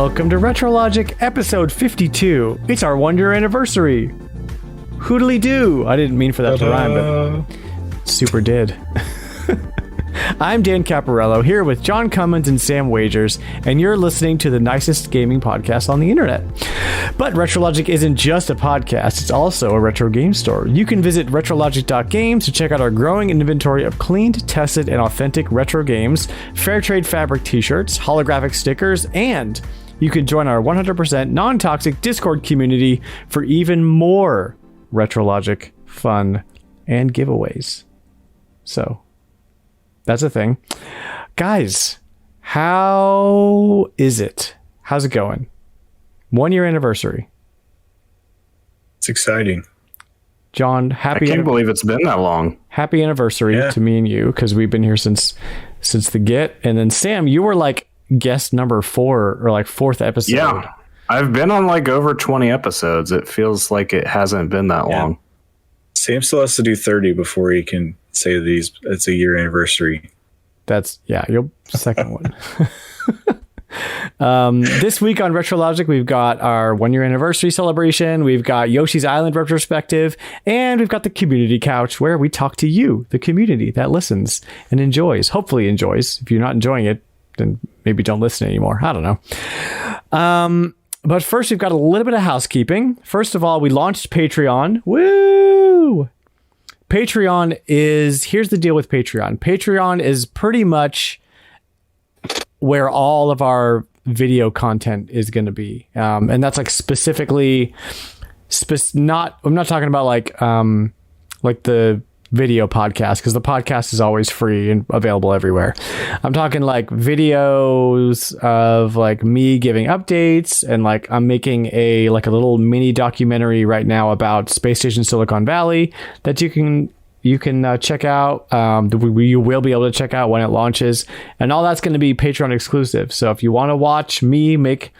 Welcome to RetroLogic episode 52. It's our 1-year anniversary. Hoodly doo. I didn't mean for that to rhyme, but super did. I'm Dan Caparello here with John Cummins and Sam Wagers, and you're listening to the nicest gaming podcast on the internet. But RetroLogic isn't just a podcast, it's also a retro game store. You can visit RetroLogic.games to check out our growing inventory of cleaned, tested, and authentic retro games, fair trade fabric t-shirts, holographic stickers, and you can join our 100% non-toxic Discord community for even more RetroLogic fun and giveaways. So that's a thing. Guys, how is it? How's it going? 1-year anniversary. It's exciting. John, I can't believe it's been that long. Happy anniversary to me and you, because we've been here since the get. And then Sam, you were like guest number 4 or like 4th episode. Yeah, I've been on like over 20 episodes. It feels like it hasn't been that long. Sam still has to do 30 before he can say these. It's a year anniversary. That's your second one. This week on RetroLogic, we've got our 1-year anniversary celebration. We've got Yoshi's Island retrospective, and we've got the community couch where we talk to you, the community that listens and enjoys. Hopefully enjoys. If you're not enjoying it, then maybe don't listen anymore. I don't know. But first, we've got a little bit of housekeeping. First of all, we launched Patreon. Woo! Patreon is, here's the deal with Patreon. Patreon is pretty much where all of our video content is going to be. And that's like specifically, I'm not talking about like the video podcast, because the podcast is always free and available everywhere. I'm talking like videos of like me giving updates, and like I'm making a little mini documentary right now about Space Station Silicon Valley that you can check out. You will be able to check out when it launches, and all that's going to be Patreon exclusive. So if you want to watch me make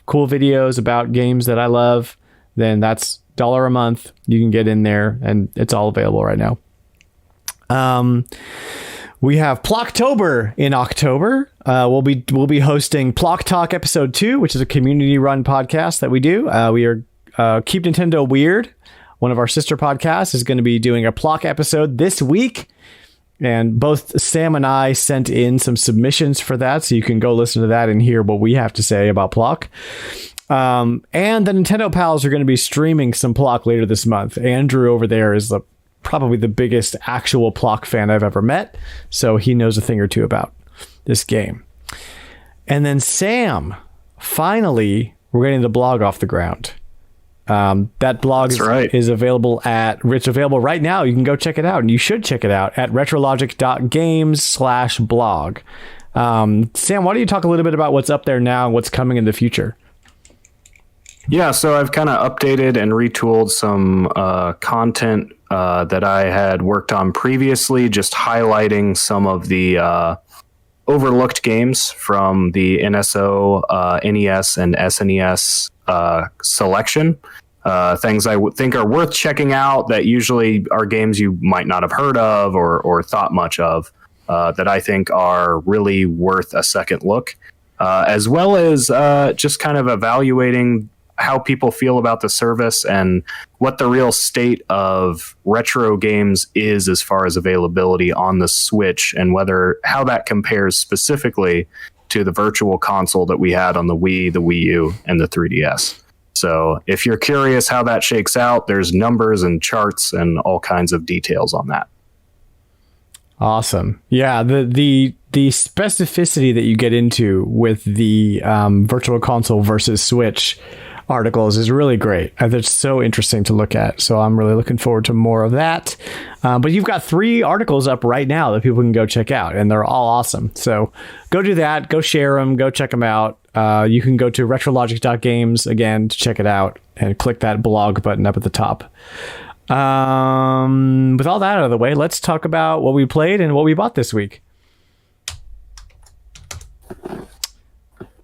cool videos about games that I love, then that's $1 a month. You can get in there, and it's all available right now. We have Plocktober in October. We'll be hosting Plock Talk episode 2, which is a community run podcast that we do. We are Keep Nintendo Weird, one of our sister podcasts, is going to be doing a Plock episode this week. And both Sam and I sent in some submissions for that, so you can go listen to that and hear what we have to say about Plock. And the Nintendo Pals are going to be streaming some Plock later this month. Andrew over there is probably the biggest actual Plock fan I've ever met, so he knows a thing or two about this game. And then Sam, finally, we're getting the blog off the ground. That blog is available it's available right now. You can go check it out, and you should check it out at retrologic.games/blog. Sam, why don't you talk a little bit about what's up there now and what's coming in the future? Yeah, so I've kind of updated and retooled some content that I had worked on previously, just highlighting some of the overlooked games from the NSO, NES, and SNES selection. Things I would think are worth checking out that usually are games you might not have heard of or thought much of, that I think are really worth a second look, as well as just kind of evaluating how people feel about the service and what the real state of retro games is as far as availability on the Switch, and how that compares specifically to the virtual console that we had on the Wii, the Wii U, and the 3DS. So if you're curious how that shakes out, there's numbers and charts and all kinds of details on that. Awesome. Yeah, the specificity that you get into with the virtual console versus Switch articles is really great. It's so interesting to look at. So I'm really looking forward to more of that. But you've got 3 articles up right now that people can go check out, and they're all awesome. So go do that. Go share them. Go check them out. You can go to retrologic.games again to check it out, and click that blog button up at the top. With all that out of the way, let's talk about what we played and what we bought this week.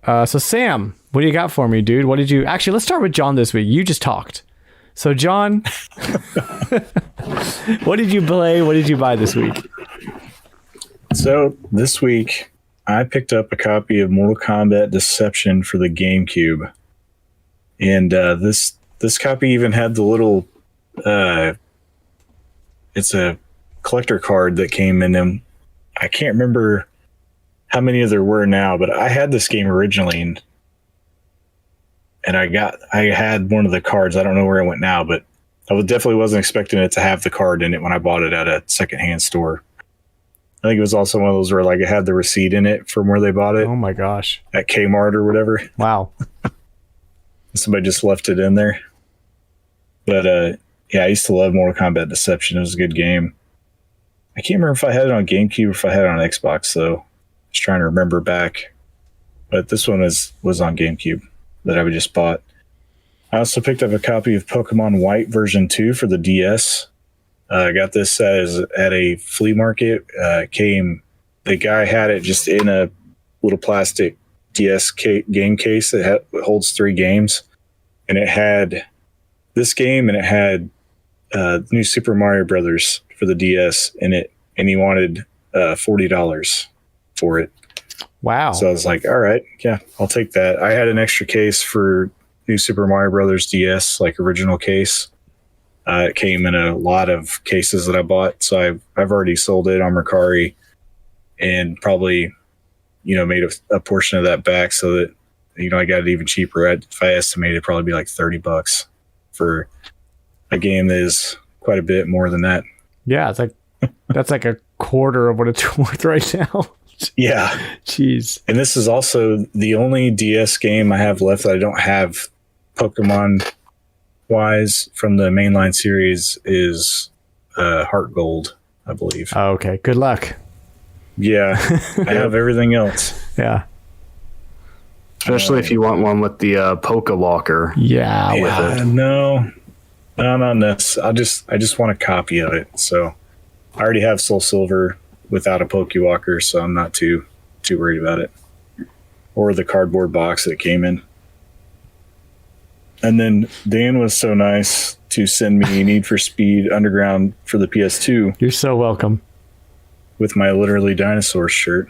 So Sam, what do you got for me, dude? Actually, let's start with John this week. You just talked. So John, what did you play? What did you buy this week? So this week I picked up a copy of Mortal Kombat Deception for the GameCube, and this copy even had the little. It's a collector card that came in them. I can't remember how many there were now, but I had this game originally, and I had one of the cards. I don't know where it went now, but I definitely wasn't expecting it to have the card in it when I bought it at a secondhand store. I think it was also one of those where like it had the receipt in it from where they bought it. Oh my gosh. At Kmart or whatever. Wow. Somebody just left it in there. But yeah, I used to love Mortal Kombat Deception. It was a good game. I can't remember if I had it on GameCube or if I had it on Xbox, though. I was trying to remember back. But this one was on GameCube that I just bought. I also picked up a copy of Pokemon White version 2 for the DS. I got this at a flea market. The guy had it just in a little plastic DS game case that holds 3 games. And it had this game and it had new Super Mario Brothers for the DS in it. And he wanted $40 for it. Wow. So I was like, all right, yeah, I'll take that. I had an extra case for new Super Mario Brothers DS, like original case. It came in a lot of cases that I bought. So I've already sold it on Mercari and probably, made a portion of that back so that, I got it even cheaper. If I estimated, it'd probably be like $30 for a game that is quite a bit more than that. Yeah. It's like, that's like a quarter of what it's worth right now. Yeah. Jeez. And this is also the only DS game I have left that I don't have Pokemon wise from the mainline series is Heart Gold, I believe. Oh, okay. Good luck. Yeah. I have everything else. Yeah. Especially if you want one with the Poké Walker. Yeah. With it. No, not this. I just want a copy of it. So I already have Soul Silver without a Poké Walker, so I'm not too worried about it. Or the cardboard box that it came in. And then Dan was so nice to send me Need for Speed Underground for the PS2. You're so welcome. With my Literally Dinosaur shirt.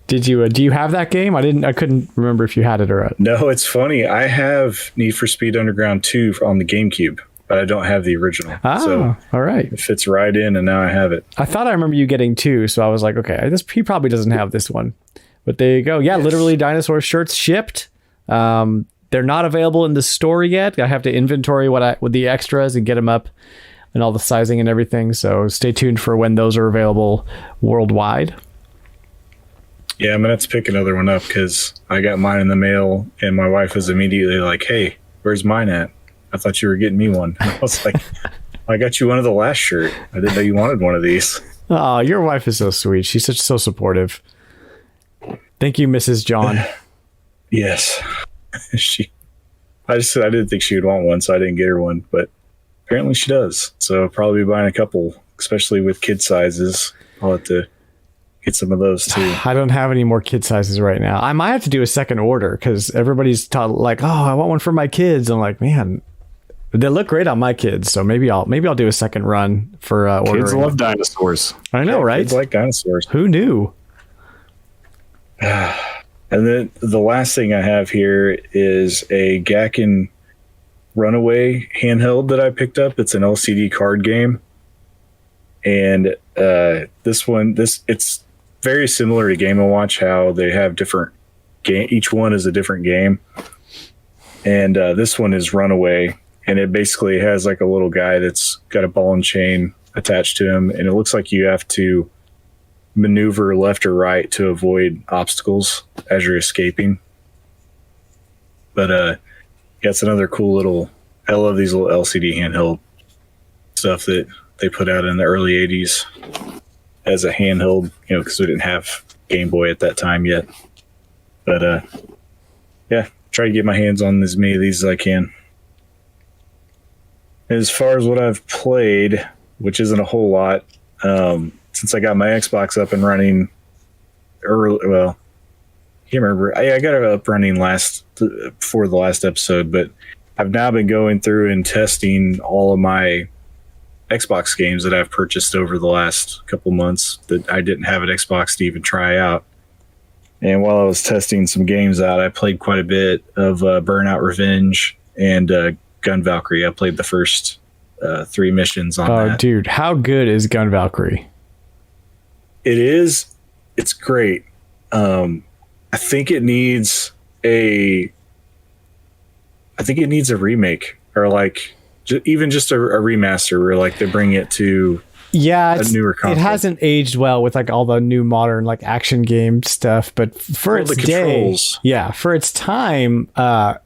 Did you? Do you have that game? I couldn't remember if you had it or not. No, it's funny. I have Need for Speed Underground 2 on the GameCube, but I don't have the original. Ah, so all right. It fits right in, and now I have it. I thought I remember you getting 2, so I was like, okay, he probably doesn't have this one. But there you go. Yeah, yes. Literally Dinosaur shirts shipped. They're not available in the store yet. I have to inventory with the extras and get them up and all the sizing and everything. So stay tuned for when those are available worldwide. Yeah, I'm going to have to pick another one up because I got mine in the mail and my wife was immediately like, hey, where's mine at? I thought you were getting me one. And I was like, I got you one of the last shirt. I didn't know you wanted one of these. Oh, your wife is so sweet. She's so supportive. Thank you, Mrs. John. Yes. I didn't think she would want one, so I didn't get her one, but apparently she does. So I'll probably be buying a couple, especially with kid sizes. I'll have to get some of those too. I don't have any more kid sizes right now. I might have to do a second order because everybody's like, oh, I want one for my kids. I'm like, man, they look great on my kids. So maybe I'll do a second run for ordering. Kids love dinosaurs. I know, right? Kids like dinosaurs. Who knew? And then the last thing I have here is a Gakken Runaway handheld that I picked up. It's an LCD card game. And it's very similar to Game & Watch, how they have different game. Each one is a different game. And this one is Runaway. And it basically has like a little guy that's got a ball and chain attached to him. And it looks like you have to maneuver left or right to avoid obstacles as you're escaping. But yeah, it's another cool little, I love these little LCD handheld stuff that they put out in the early 80s as a handheld, because we didn't have Game Boy at that time yet. But yeah, try to get my hands on as many of these as I can. As far as what I've played, which isn't a whole lot, since I got my Xbox up and running early, well, I can't remember. I got it up running before the last episode, but I've now been going through and testing all of my Xbox games that I've purchased over the last couple months that I didn't have an Xbox to even try out. And while I was testing some games out, I played quite a bit of Burnout Revenge and Gunvalkyrie. I played the first 3 missions on that. Oh, dude, how good is Gunvalkyrie? It is. It's great. I think it needs a remake, or like even just a remaster where like they bring it to a newer console. It hasn't aged well with like all the new modern like action game stuff, but for its day, for its time,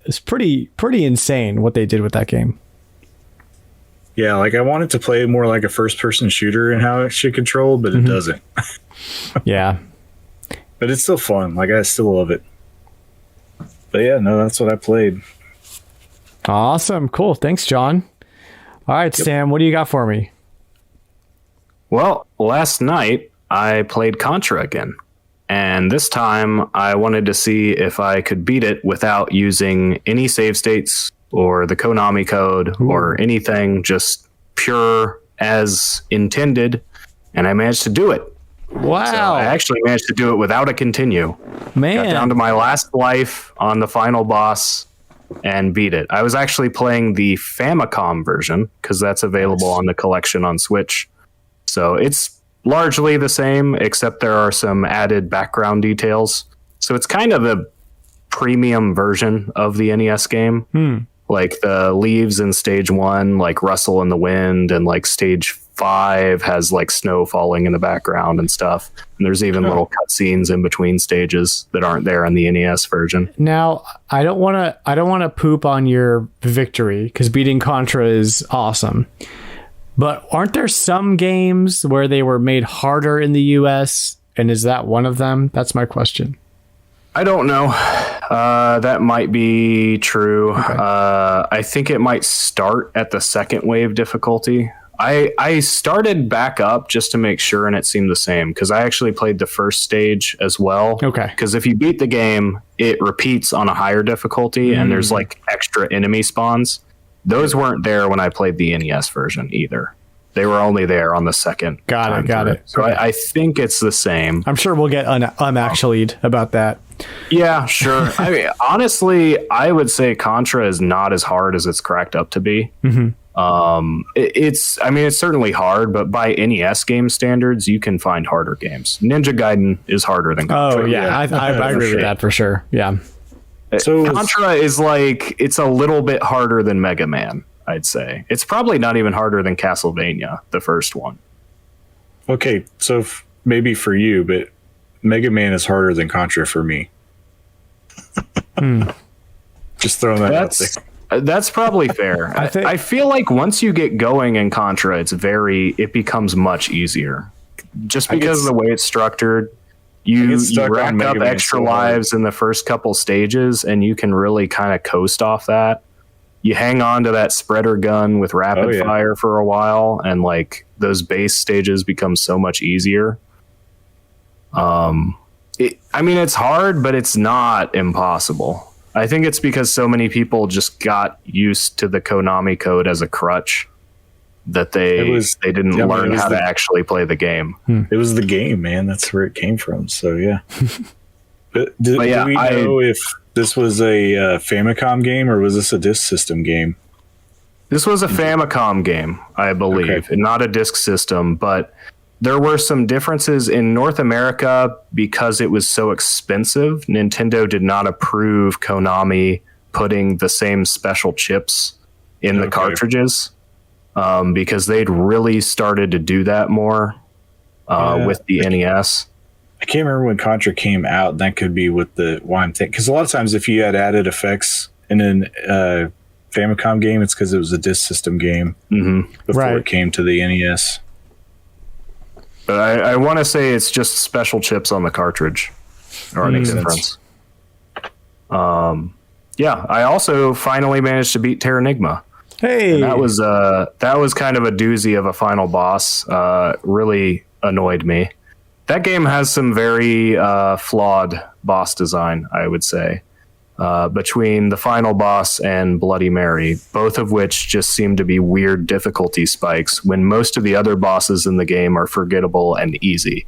it's pretty insane what they did with that game. Yeah, like I wanted to play more like a first-person shooter and how it should control, but it doesn't. Yeah. But it's still fun. Like, I still love it. But yeah, no, that's what I played. Awesome. Cool. Thanks, John. All right, Sam, what do you got for me? Well, last night I played Contra again. And this time I wanted to see if I could beat it without using any save states or the Konami code or anything, just pure as intended. And I managed to do it. Wow. So I actually managed to do it without a continue. Man. Got down to my last life on the final boss and beat it. I was actually playing the Famicom version because that's available on the collection on Switch. So it's largely the same, except there are some added background details. So it's kind of a premium version of the NES game. Like the leaves in stage 1 like rustle in the wind, and like stage 5 has like snow falling in the background and stuff. And there's even little cutscenes in between stages that aren't there in the NES version. Now, I don't want to poop on your victory because beating Contra is awesome. But aren't there some games where they were made harder in the US? And is that one of them? That's my question. I don't know. That might be true. Okay. I think it might start at the second wave difficulty. I started back up just to make sure, and it seemed the same because I actually played the first stage as well. Okay. Because if you beat the game, it repeats on a higher difficulty, and there's like extra enemy spawns. Those weren't there when I played the NES version either. They were only there on the second. Got it. So okay. I think it's the same. I'm sure we'll get unactually'd about that. Yeah, sure. I mean, honestly, I would say Contra is not as hard as it's cracked up to be. It's certainly hard, but by NES game standards, you can find harder games. Ninja Gaiden is harder than Contra. Oh, yeah. I agree with that for sure. Yeah. So Contra is like, it's a little bit harder than Mega Man, I'd say. It's probably not even harder than Castlevania, the first one. Okay, so maybe for you, but Mega Man is harder than Contra for me. Just throwing that out there. That's probably fair. I feel like once you get going in Contra, it becomes much easier. Just because of the way it's structured, you rack up extra lives in the first couple stages, and you can really kind of coast off that. You hang on to that spreader gun with rapid fire for a while, and like those base stages become so much easier. It's hard, but it's not impossible. I think it's because so many people just got used to the Konami code as a crutch that they didn't learn how to actually play the game. It was the game, man. That's where it came from. So yeah. But do we know if this was a Famicom game or was this a disk system game? This was a Famicom game, I believe, and not a disk system, but there were some differences in North America because it was so expensive. Nintendo did not approve Konami putting the same special chips in the cartridges because they'd really started to do that more with the NES. I can't remember when Contra came out. That could be with why I'm thinking. Because a lot of times if you had added effects in a Famicom game, it's because it was a disk system game before it came to the NES. But I want to say it's just special chips on the cartridge are the difference. I also finally managed to beat Terranigma. Hey, and that was kind of a doozy of a final boss. Really annoyed me. That game has some very flawed boss design, I would say. Between the final boss and Bloody Mary, both of which just seem to be weird difficulty spikes when most of the other bosses in the game are forgettable and easy.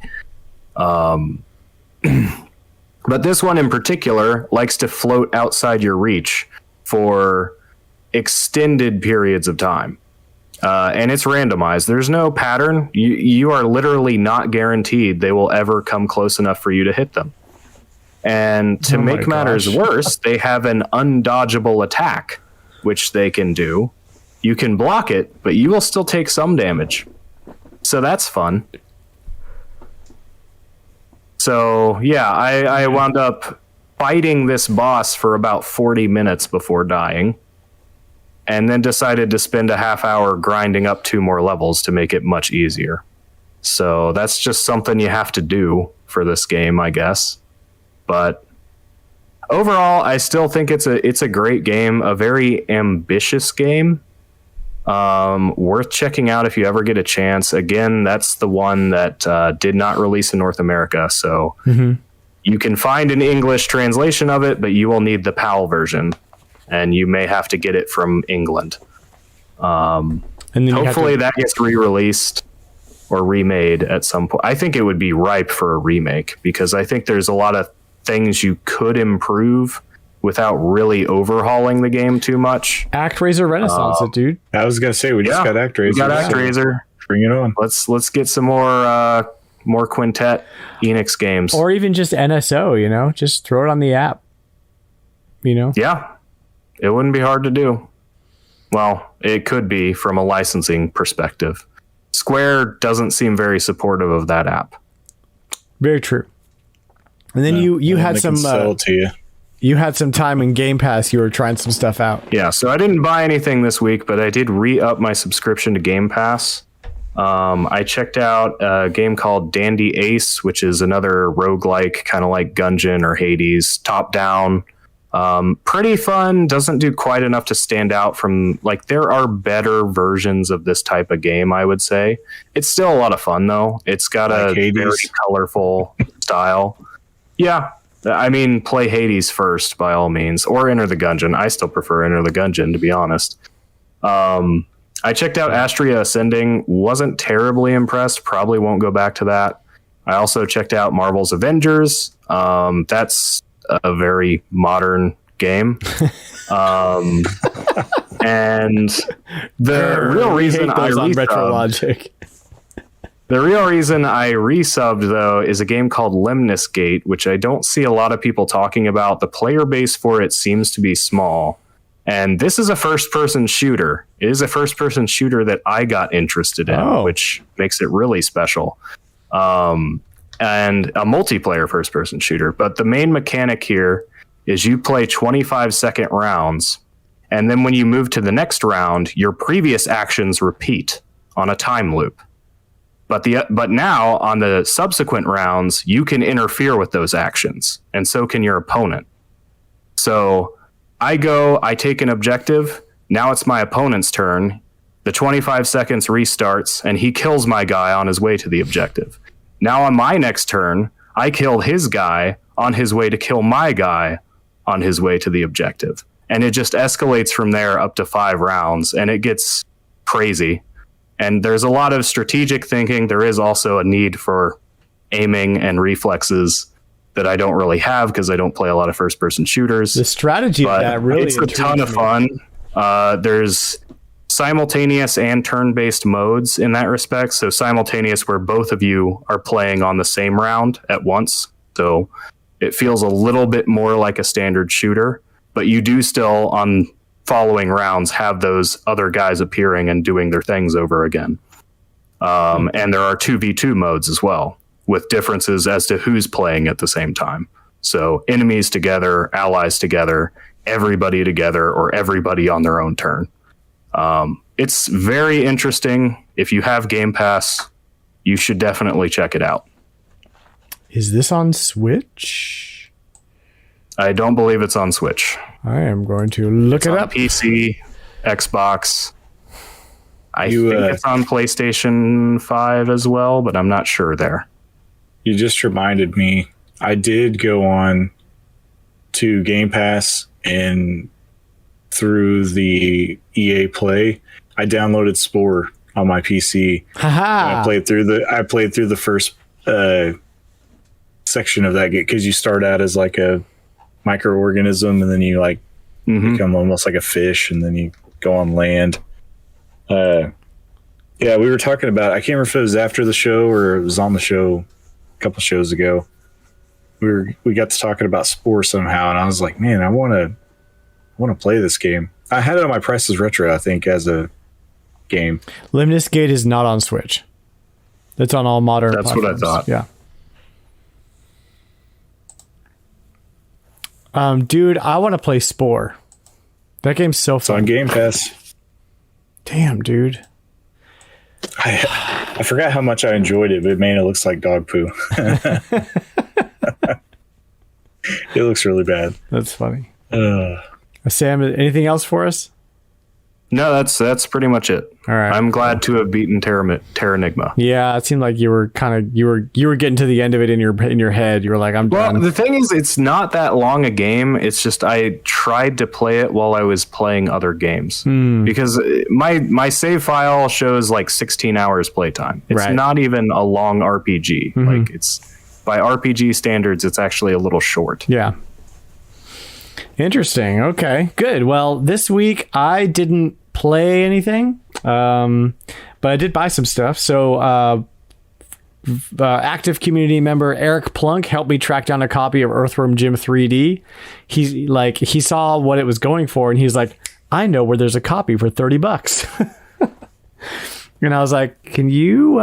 But this one in particular likes to float outside your reach for extended periods of time. And it's randomized. There's no pattern. You are literally not guaranteed they will ever come close enough for you to hit them. And to make matters worse, they have an undodgeable attack, which they can do. You can block it, but you will still take some damage. So that's fun. So, yeah, I wound up fighting this boss for about 40 minutes before dying, and then decided to spend a half hour grinding up 2 more levels to make it much easier. So that's just something you have to do for this game, I guess. But overall, I still think it's a great game, a very ambitious game. Worth checking out if you ever get a chance. Again, that's the one that did not release in North America, so you can find an English translation of it, but you will need the PAL version, and you may have to get it from England. And then hopefully that gets re-released or remade at some point. I think it would be ripe for a remake, because I think there's a lot of things you could improve without really overhauling the game too much. ActRaiser Renaissance, dude. I was gonna say we just got ActRaiser. We got ActRaiser. Bring it on. Let's get some more Quintet Enix games, or even just NSO. You know, just throw it on the app. You know. Yeah, it wouldn't be hard to do. Well, it could be from a licensing perspective. Square doesn't seem very supportive of that app. Very true. And then you had some. Sell it to you. You had some time in Game Pass. You were trying some stuff out. Yeah, so I didn't buy anything this week, but I did re-up my subscription to Game Pass. I checked out a game called Dandy Ace, which is another roguelike, kind of like Gungeon or Hades, top-down. Pretty fun, doesn't do quite enough to stand out from... Like, there are better versions of this type of game, I would say. It's still a lot of fun, though. It's got a very colorful style. Yeah. I mean, play Hades first, by all means, or Enter the Gungeon. I still prefer Enter the Gungeon, to be honest. I checked out Astria Ascending, wasn't terribly impressed, probably won't go back to that. I also checked out Marvel's Avengers. That's a very modern game. And the real reason I RetroLogic. The real reason I resubbed, though, is a game called Lemnis Gate, which I don't see a lot of people talking about. The player base for it seems to be small. And this is a first-person shooter. It is a first-person shooter that I got interested in, which makes it really special. And a multiplayer first-person shooter. But the main mechanic here is you play 25-second rounds, and then when you move to the next round, your previous actions repeat on a time loop. But now on the subsequent rounds, you can interfere with those actions, and so can your opponent. So I take an objective. Now it's my opponent's turn. The 25 seconds restarts, and he kills my guy on his way to the objective. Now on my next turn, I kill his guy on his way to kill my guy on his way to the objective. And it just escalates from there up to 5 rounds, and it gets crazy. And there's a lot of strategic thinking. There is also a need for aiming and reflexes that I don't really have because I don't play a lot of first-person shooters. The strategy of that really it's a ton of fun. There's simultaneous and turn-based modes in that respect. So simultaneous where both of you are playing on the same round at once. So it feels a little bit more like a standard shooter, but you do still on following rounds have those other guys appearing and doing their things over again. And there are 2v2 modes as well, with differences as to who's playing at the same time. So enemies together, allies together, everybody together, or everybody on their own turn. It's very interesting. If you have Game Pass, you should definitely check it out. Is this on Switch? I don't believe it's on Switch. I am going to look it up. PC, Xbox. I think it's on PlayStation 5 as well, but I'm not sure there. You just reminded me. I did go on to Game Pass, and through the EA Play, I downloaded Spore on my PC. Haha. I played through the first section of that game, because you start out as like a microorganism, and then you like become almost like a fish, and then you go on land. Yeah, we were talking about, I can't remember if it was after the show or it was on the show a couple shows ago. We got to talking about Spore somehow, and I was like, man, I want to play this game. I had it on my Price is Retro, I think, as a game. Lemnis Gate is not on Switch. It's on all modern platforms. What I thought. Yeah. Dude, I want to play Spore. That game's so fun. It's on Gamepass. Damn, dude. I forgot how much I enjoyed it, but man, it looks like dog poo. It looks really bad. That's funny. Sam, anything else for us? No, that's pretty much it. All right. I'm glad to have beaten Terranigma. Yeah, it seemed like you were getting to the end of it in your head. You were like, I'm done. Well, the thing is, it's not that long a game. It's just I tried to play it while I was playing other games because my save file shows like 16 hours playtime. It's not even a long RPG. Like it's by RPG standards, it's actually a little short. Yeah. Interesting. Okay, good. Well, this week I didn't play anything, but I did buy some stuff. So active community member Eric Plunk helped me track down a copy of Earthworm Jim 3D. He saw what it was going for, and he's like, I know where there's a copy for $30. And I was like, can you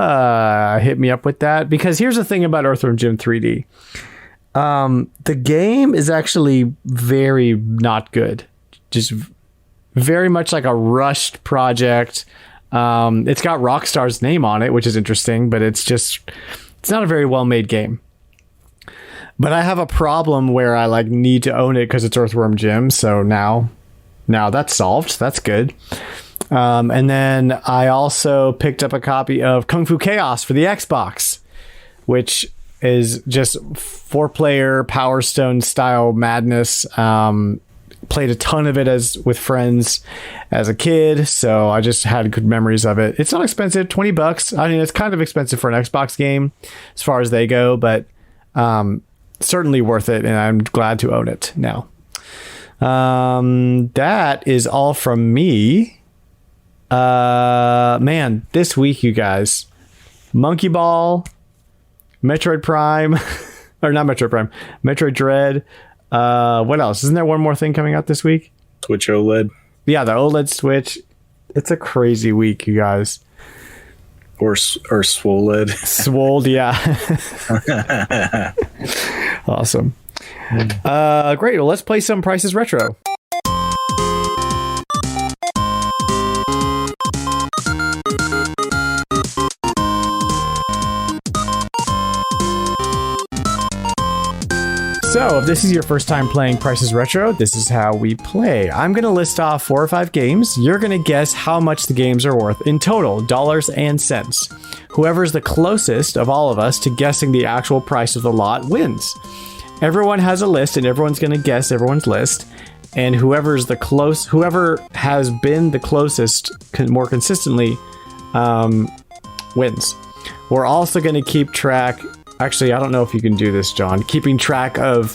hit me up with that? Because here's the thing about Earthworm Jim 3D. The game is actually very not good. Just very much like a rushed project. It's got Rockstar's name on it, which is interesting, but it's not a very well made game. But I have a problem where I like need to own it because it's Earthworm Jim. So now that's solved. That's good. And then I also picked up a copy of Kung Fu Chaos for the Xbox, which is just 4-player Power Stone style madness. Played a ton of it with friends as a kid, so I just had good memories of it. It's not expensive, $20. I mean, it's kind of expensive for an Xbox game as far as they go, but certainly worth it, and I'm glad to own it now. That is all from me. Man, this week, you guys, Monkey Ball, Metroid Prime, or not Metroid Prime, Metroid Dread. What else? Isn't there one more thing coming out this week? Switch OLED. Yeah, the OLED Switch. It's a crazy week, you guys. Or Swoled. Swolled, yeah. Awesome. Great. Well, let's play some Price is Retro. So, if this is your first time playing Price is Retro, this is how we play. I'm going to list off 4 or 5 games. You're going to guess how much the games are worth in total, dollars and cents. Whoever's the closest of all of us to guessing the actual price of the lot wins. Everyone has a list, and everyone's going to guess everyone's list. And whoever has been the closest more consistently wins. We're also going to keep track. Actually, I don't know if you can do this, John. Keeping track of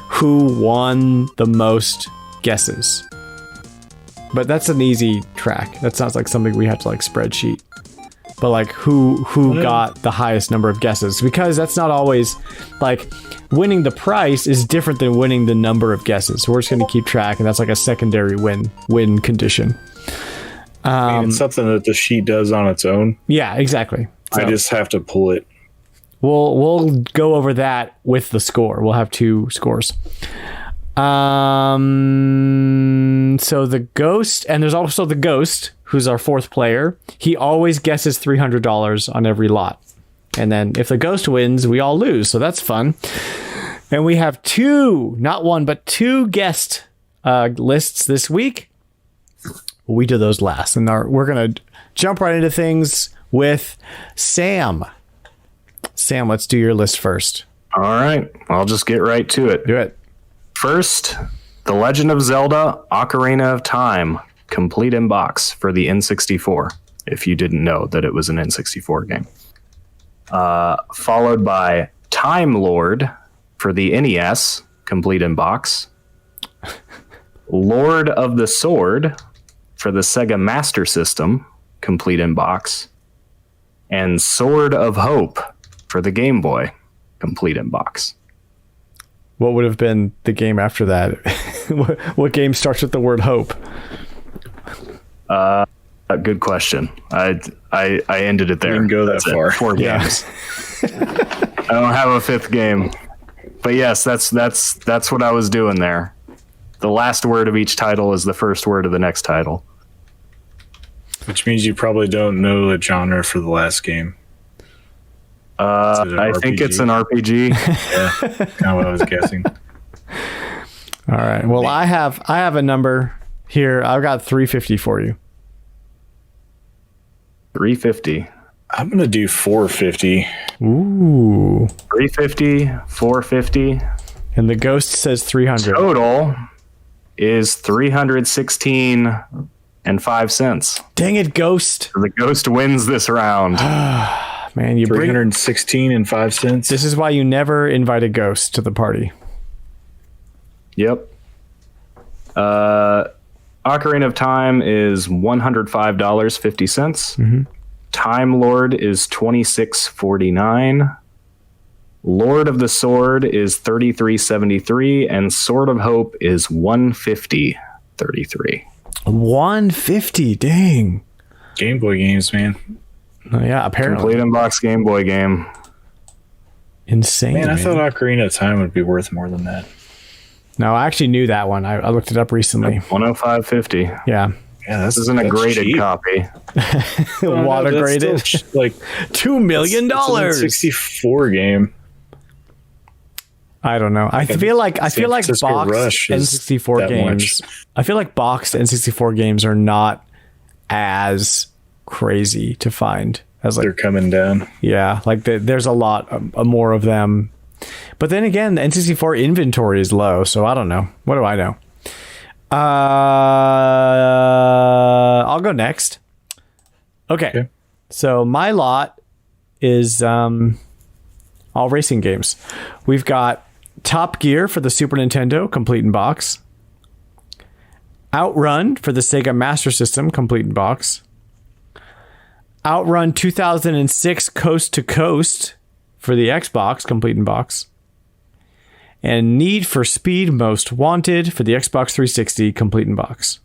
who won the most guesses. But that's an easy track. That sounds like something we have to like spreadsheet. But like who got the highest number of guesses, because that's not always like winning the price is different than winning the number of guesses. So we're just going to keep track, and that's like a secondary win condition. I mean, it's something that the sheet does on its own. Yeah, exactly. So, I just have to pull it. We'll go over that with the score. We'll have 2 scores. So the Ghost, and there's also the Ghost, who's our 4th player. He always guesses $300 on every lot. And then if the Ghost wins, we all lose. So that's fun. And we have 2, not 1, but 2 guest lists this week. We do those last. And we're going to jump right into things with Sam. Sam, let's do your list first. All right. I'll just get right to it. Do it. First, The Legend of Zelda Ocarina of Time, complete in box for the N64, if you didn't know that it was an N64 game. Followed by Time Lord, for the NES, complete in box. Lord of the Sword for the Sega Master System, complete in box. And Sword of Hope for the Game Boy, complete in box. What would have been the game after that? What game starts with the word hope? Good question. I ended it there. Didn't go that far. 4 games. I don't have a 5th game. But yes, that's what I was doing there. The last word of each title is the first word of the next title. Which means you probably don't know the genre for the last game. I think it's an RPG. Yeah, kind of what I was guessing. All right. Well, I have a number here. I've got 350 for you. 350. I'm going to do 450. Ooh. 350, 450. And the ghost says 300. Total is 316 and 5 cents. Dang it, ghost. The ghost wins this round. Man, you bring 316 and 5 cents. This is why you never invite a ghost to the party. Yep. Ocarina of Time is $105.50. Mm-hmm. Time Lord is $26.49. Lord of the Sword is $33.73, and Sword of Hope is $150.33. 150, dang. Game Boy games, man. Oh, yeah, apparently. Complete in-box Game Boy game. Insane. Man, I thought Ocarina of Time would be worth more than that. No, I actually knew that one. I looked it up recently. $105.50. Yeah. Yeah, This isn't a graded cheap. copy. Water graded. Like $2 million. It's an 64 game. I don't know. I feel like Francisco boxed Rush is N64 that games. much. I feel like boxed N64 games are not as crazy to find as like They're coming down. yeah, like there's a lot more of them. But then again, the N64 inventory is low, so I don't know. What do I know? I'll go next. Okay. So my lot is all racing games. We've got Top Gear for the Super Nintendo, complete in box. Outrun for the Sega Master System, complete in box. Outrun 2006 Coast to Coast for the Xbox, complete in box. And Need for Speed Most Wanted for the Xbox 360, complete in box.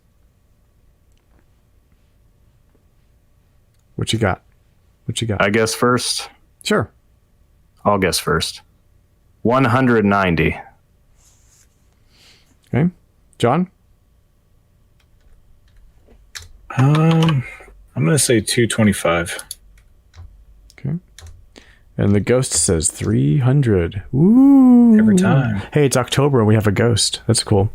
What you got? I guess first. Sure. I'll guess first. 190. Okay. John? I'm going to say 225. Okay. And the ghost says 300. Ooh. Every time. Hey, it's October and we have a ghost. That's cool.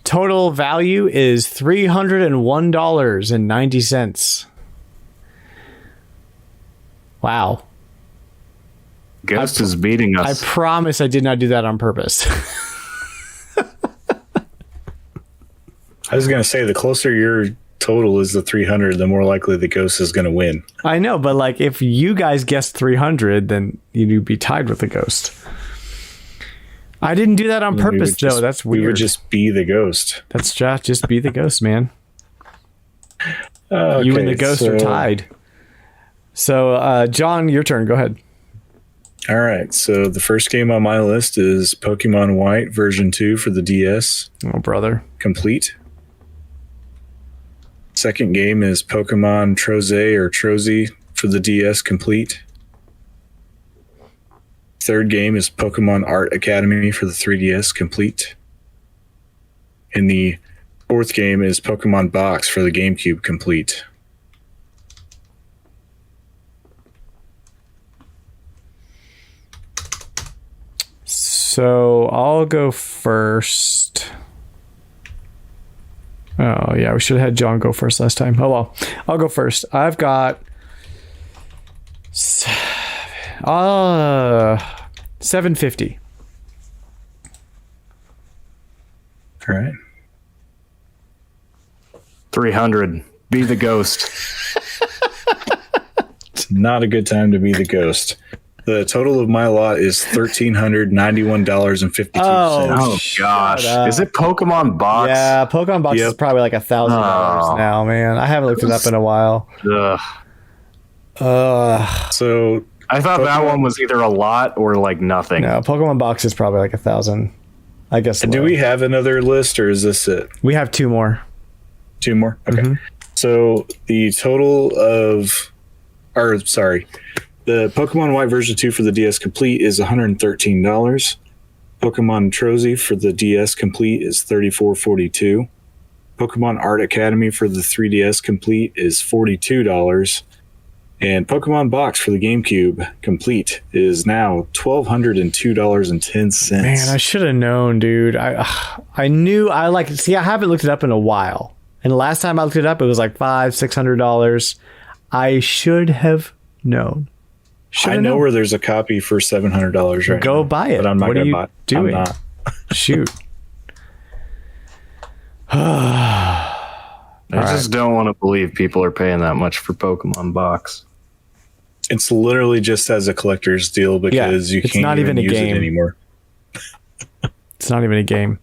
Total value is $301.90. Wow. Ghost is beating I us. promise I did not do that on purpose. I was going to say, the closer your total is to 300, the more likely the ghost is going to win. I know, but like if you guys guessed 300, then you'd be tied with the ghost. I didn't do that on purpose, though. That's weird. We would just be the ghost. That's just be the ghost, man. Okay, You and the ghost are tied. So, John, your turn. Go ahead. All right. So the first game on my list is Pokemon White version 2 for the DS. Oh, brother. Complete. Second game is Pokemon Troze or Trozy for the DS. Complete. Third game is Pokemon Art Academy for the 3DS. Complete. And the fourth game is Pokemon Box for the GameCube. Complete. So I'll go first. Oh, yeah, we should have had John go first last time. Oh, well, I'll go first. I've got 750. All right. 300. Be the ghost. It's not a good time to be the ghost. The total of my lot is $1,391.52. Oh gosh, is it Pokemon Box? Yeah, Pokemon Box is probably like $1,000 now, man. I haven't looked it up in a while. Ugh. So I thought that one was either a lot or like nothing. No, Pokemon Box is probably like 1,000. I guess. do we have another list, or is this it? We have two more. Two more? Okay. So the total of, the Pokemon White version 2 for the DS Complete is $113. Pokemon Trozy for the DS Complete is $34.42. Pokemon Art Academy for the 3DS Complete is $42. And Pokemon Box for the GameCube Complete is now $1,202.10. Man, I should have known, dude. I knew I haven't looked it up in a while. And the last time I looked it up, it was like $500-$600. I should have known. I know where there's a copy for $700 right Go now, buy it. but I'm not what are going to you buy it. doing? I'm not. Shoot. I just don't want to believe people are paying that much for Pokemon Box. It's literally just as a collector's deal because you can't not even a use game it anymore. It's not even a game.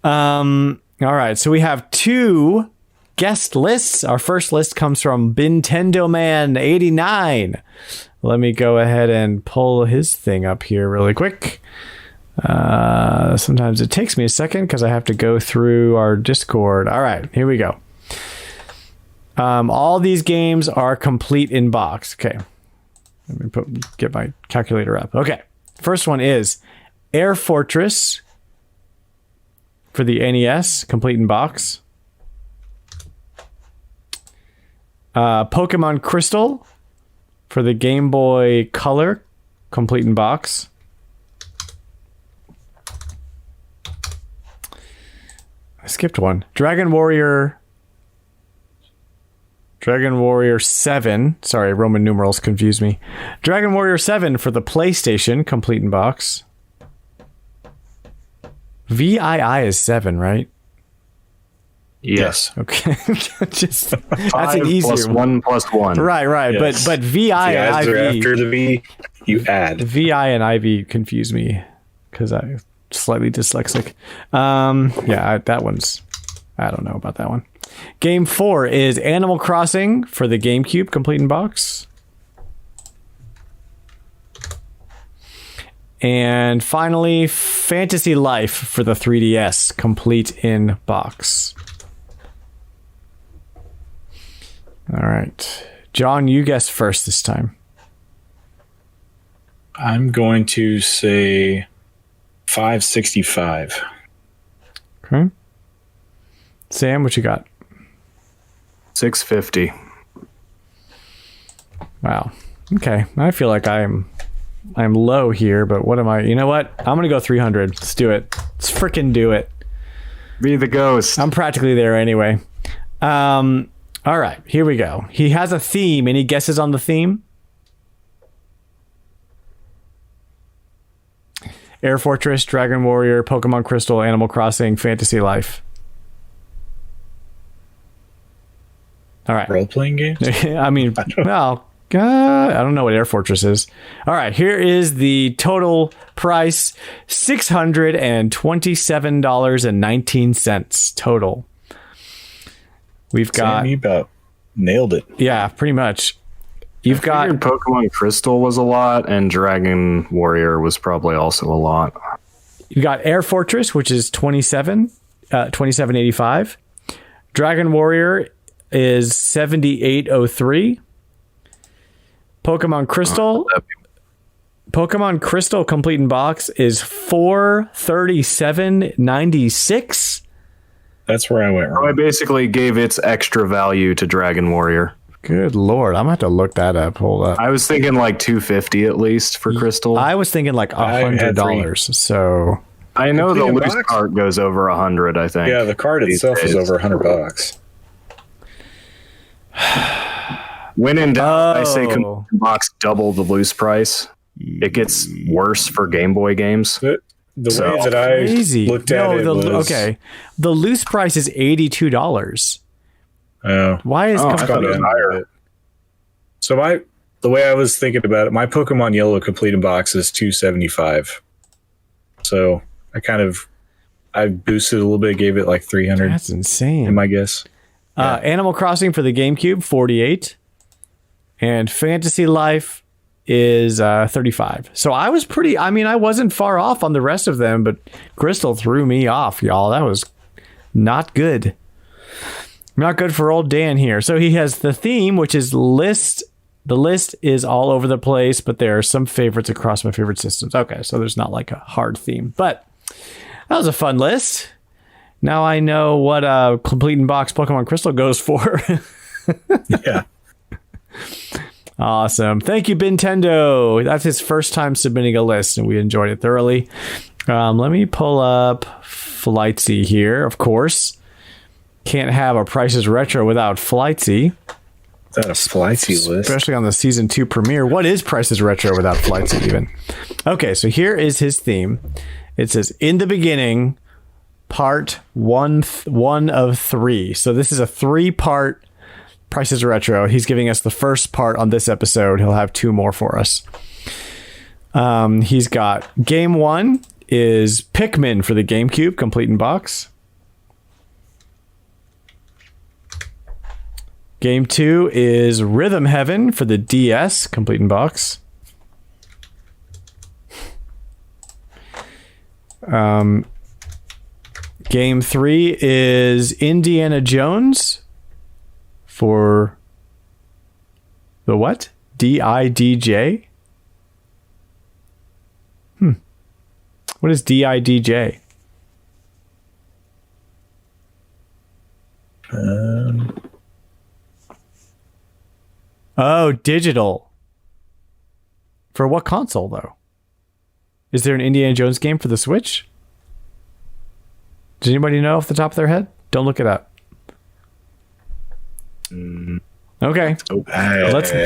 All right, so we have two guest lists. Our first list comes from Nintendo Man 89. Let me go ahead and pull his thing up here really quick. Sometimes it takes me a second because I have to go through our Discord. All right, here we go. All these games are complete in box. Okay. Let me get my calculator up. Okay. First one is Air Fortress for the NES, complete in box. Pokemon Crystal for the Game Boy Color, complete in box. I skipped one. Dragon Warrior 7. Sorry, Roman numerals confuse me. Dragon Warrior 7 for the PlayStation, complete in box. VII is 7, right? Yes. Okay. Just that's an easier plus one plus one. Right. Yes. But VI and Are IV. after the V, you add. VI and IV confuse me because I'm slightly dyslexic. That one's, I don't know about that one. Game 4 is Animal Crossing for the GameCube, complete in box. And finally, Fantasy Life for the 3DS, complete in box. All right. John, you guess first this time. I'm going to say 565. Okay. Sam, what you got? 650. Wow. Okay. I feel like I'm low here, but what am I? You know what? I'm going to go 300. Let's do it. Let's freaking do it. Be the ghost. I'm practically there anyway. All right, here we go. He has a theme. Any guesses on the theme? Air Fortress, Dragon Warrior, Pokemon Crystal, Animal Crossing, Fantasy Life. All right. Role-playing games? I mean, I don't know what Air Fortress is. All right, here is the total price, $627.19 total. We've got... Sam, you about nailed it. Yeah, pretty much. You've got... Pokemon Crystal was a lot, and Dragon Warrior was probably also a lot. You've got Air Fortress, which is $27.85. Dragon Warrior is $78.03. Pokemon Crystal complete in box is $437.96. That's where I went wrong. I basically gave its extra value to Dragon Warrior. Good Lord. I'm going to have to look that up. Hold up. I was thinking like $250 at least for Crystal. I was thinking like $100. So I know the Complete in loose box? cart goes over 100, I think. Yeah, the card itself is over $100. When in doubt, I say complete in box double the loose price. It gets worse for Game Boy games. The way that I looked at it was... Okay. The loose price is $82. Oh. Why is I thought it was higher. So the way I was thinking about it, my Pokemon Yellow complete in box is $275. So I boosted a little bit, gave it like 300. That's insane. In my guess. Animal Crossing for the GameCube, 48. And Fantasy Life is 35. So I was I wasn't far off on the rest of them, but Crystal threw me off, y'all. That was not good. Not good for old Dan here. So he has the theme, which is list. The list is all over the place, but there are some favorites across my favorite systems. Okay, so there's not like a hard theme, but that was a fun list. Now I know what complete in box Pokemon Crystal goes for. Yeah. Awesome. Thank you, Nintendo. That's his first time submitting a list, and we enjoyed it thoroughly. Let me pull up Flightsy here, of course. Can't have a Prices Retro without Flightsy. Is that a Flightsy list? Especially on the Season 2 premiere. What is Prices Retro without Flightsy even? Okay, so here is his theme. It says, in the beginning, part one of 3. So this is a 3-part Prices Retro. He's giving us the first part on this episode. He'll have 2 more for us. He's got game 1 is Pikmin for the GameCube, complete in box. Game 2 is Rhythm Heaven for the DS, complete in box. Game 3 is Indiana Jones for the what? DIDJ? What is DIDJ? Oh, digital. For what console, though? Is there an Indiana Jones game for the Switch? Does anybody know off the top of their head? Don't look it up. Okay.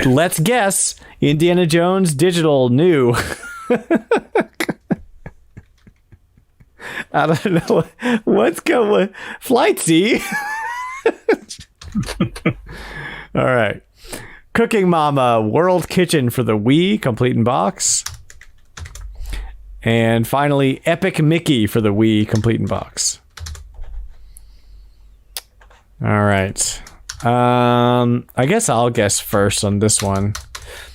Let's guess. Indiana Jones digital new. I don't know. What's going? Flightsy. All right. Cooking Mama World Kitchen for the Wii, complete in box. And finally, Epic Mickey for the Wii, complete in box. All right. I guess I'll guess first on this one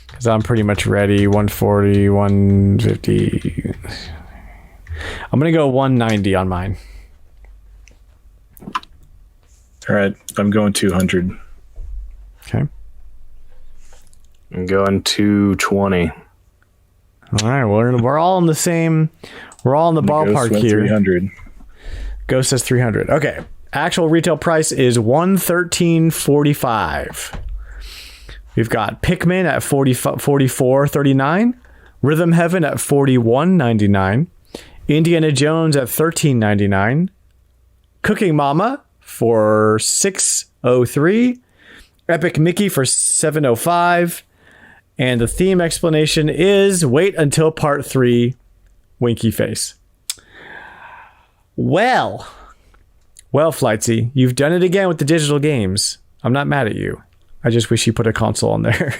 because I'm pretty much ready. 140, 150. I'm going to go 190 on mine. All right. I'm going 200. Okay. I'm going 220. All right, we're all in the same. We're all in the ballpark here. 300. Ghost says 300. Okay, actual retail price is $113.45. We've got Pikmin at $44.39, Rhythm Heaven at $41.99, Indiana Jones at $13.99, Cooking Mama for $6.03, Epic Mickey for $7.05. And the theme explanation is wait until part 3, winky face. Well, Flightsy, you've done it again with the digital games. I'm not mad at you. I just wish you put a console on there.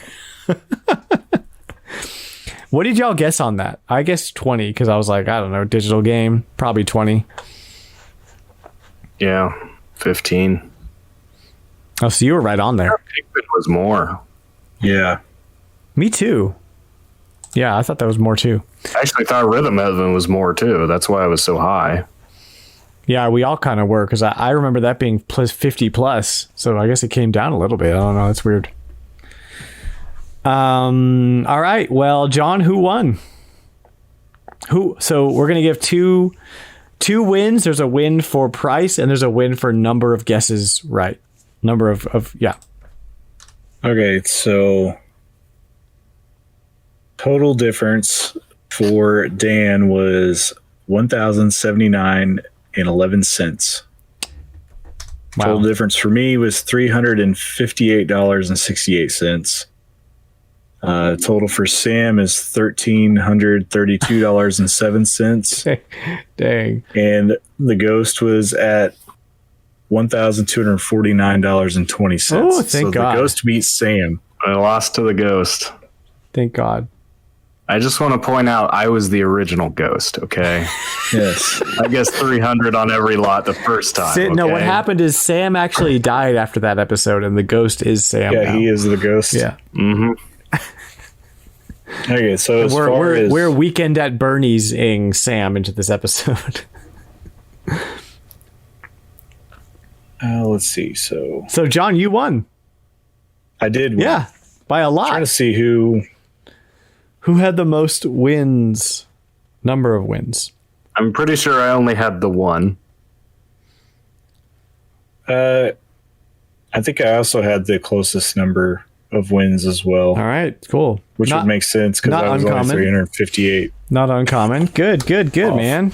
What did y'all guess on that? I guessed 20 because I was like, I don't know, digital game, probably 20. Yeah, 15. Oh, so you were right on there. Pikmin was more. Yeah. Me too. Yeah, I thought that was more too. I actually thought Rhythm Heaven was more too. That's why I was so high. Yeah, we all kind of were because I remember that being plus 50 plus. So I guess it came down a little bit. I don't know. That's weird. All right. Well, John, who won? So we're going to give two wins. There's a win for price and there's a win for number of guesses right. Number of yeah. Okay, so total difference for Dan was $1,079.11. Wow. Total difference for me was $358.68. Total for Sam is $1,332.07. Dang. And the Ghost was at $1,249.20. Oh, thank God. The Ghost beats Sam. I lost to the Ghost. Thank God. I just want to point out I was the original ghost, okay? Yes. I guess 300 on every lot the first time. No, okay? what happened is Sam actually died after that episode, and the ghost is Sam. Yeah, now. he is the ghost. Yeah. Mm-hmm. Okay, so we're Weekend at Bernie's-ing Sam into this episode. Let's see. So John, you won. I did win. Yeah, by a lot. Trying to see who had the most wins, number of wins. I'm pretty sure I only had the one. I think I also had the closest number of wins as well. All right, cool. Which would make sense because I was uncommon. only 358. Not uncommon. Good, man.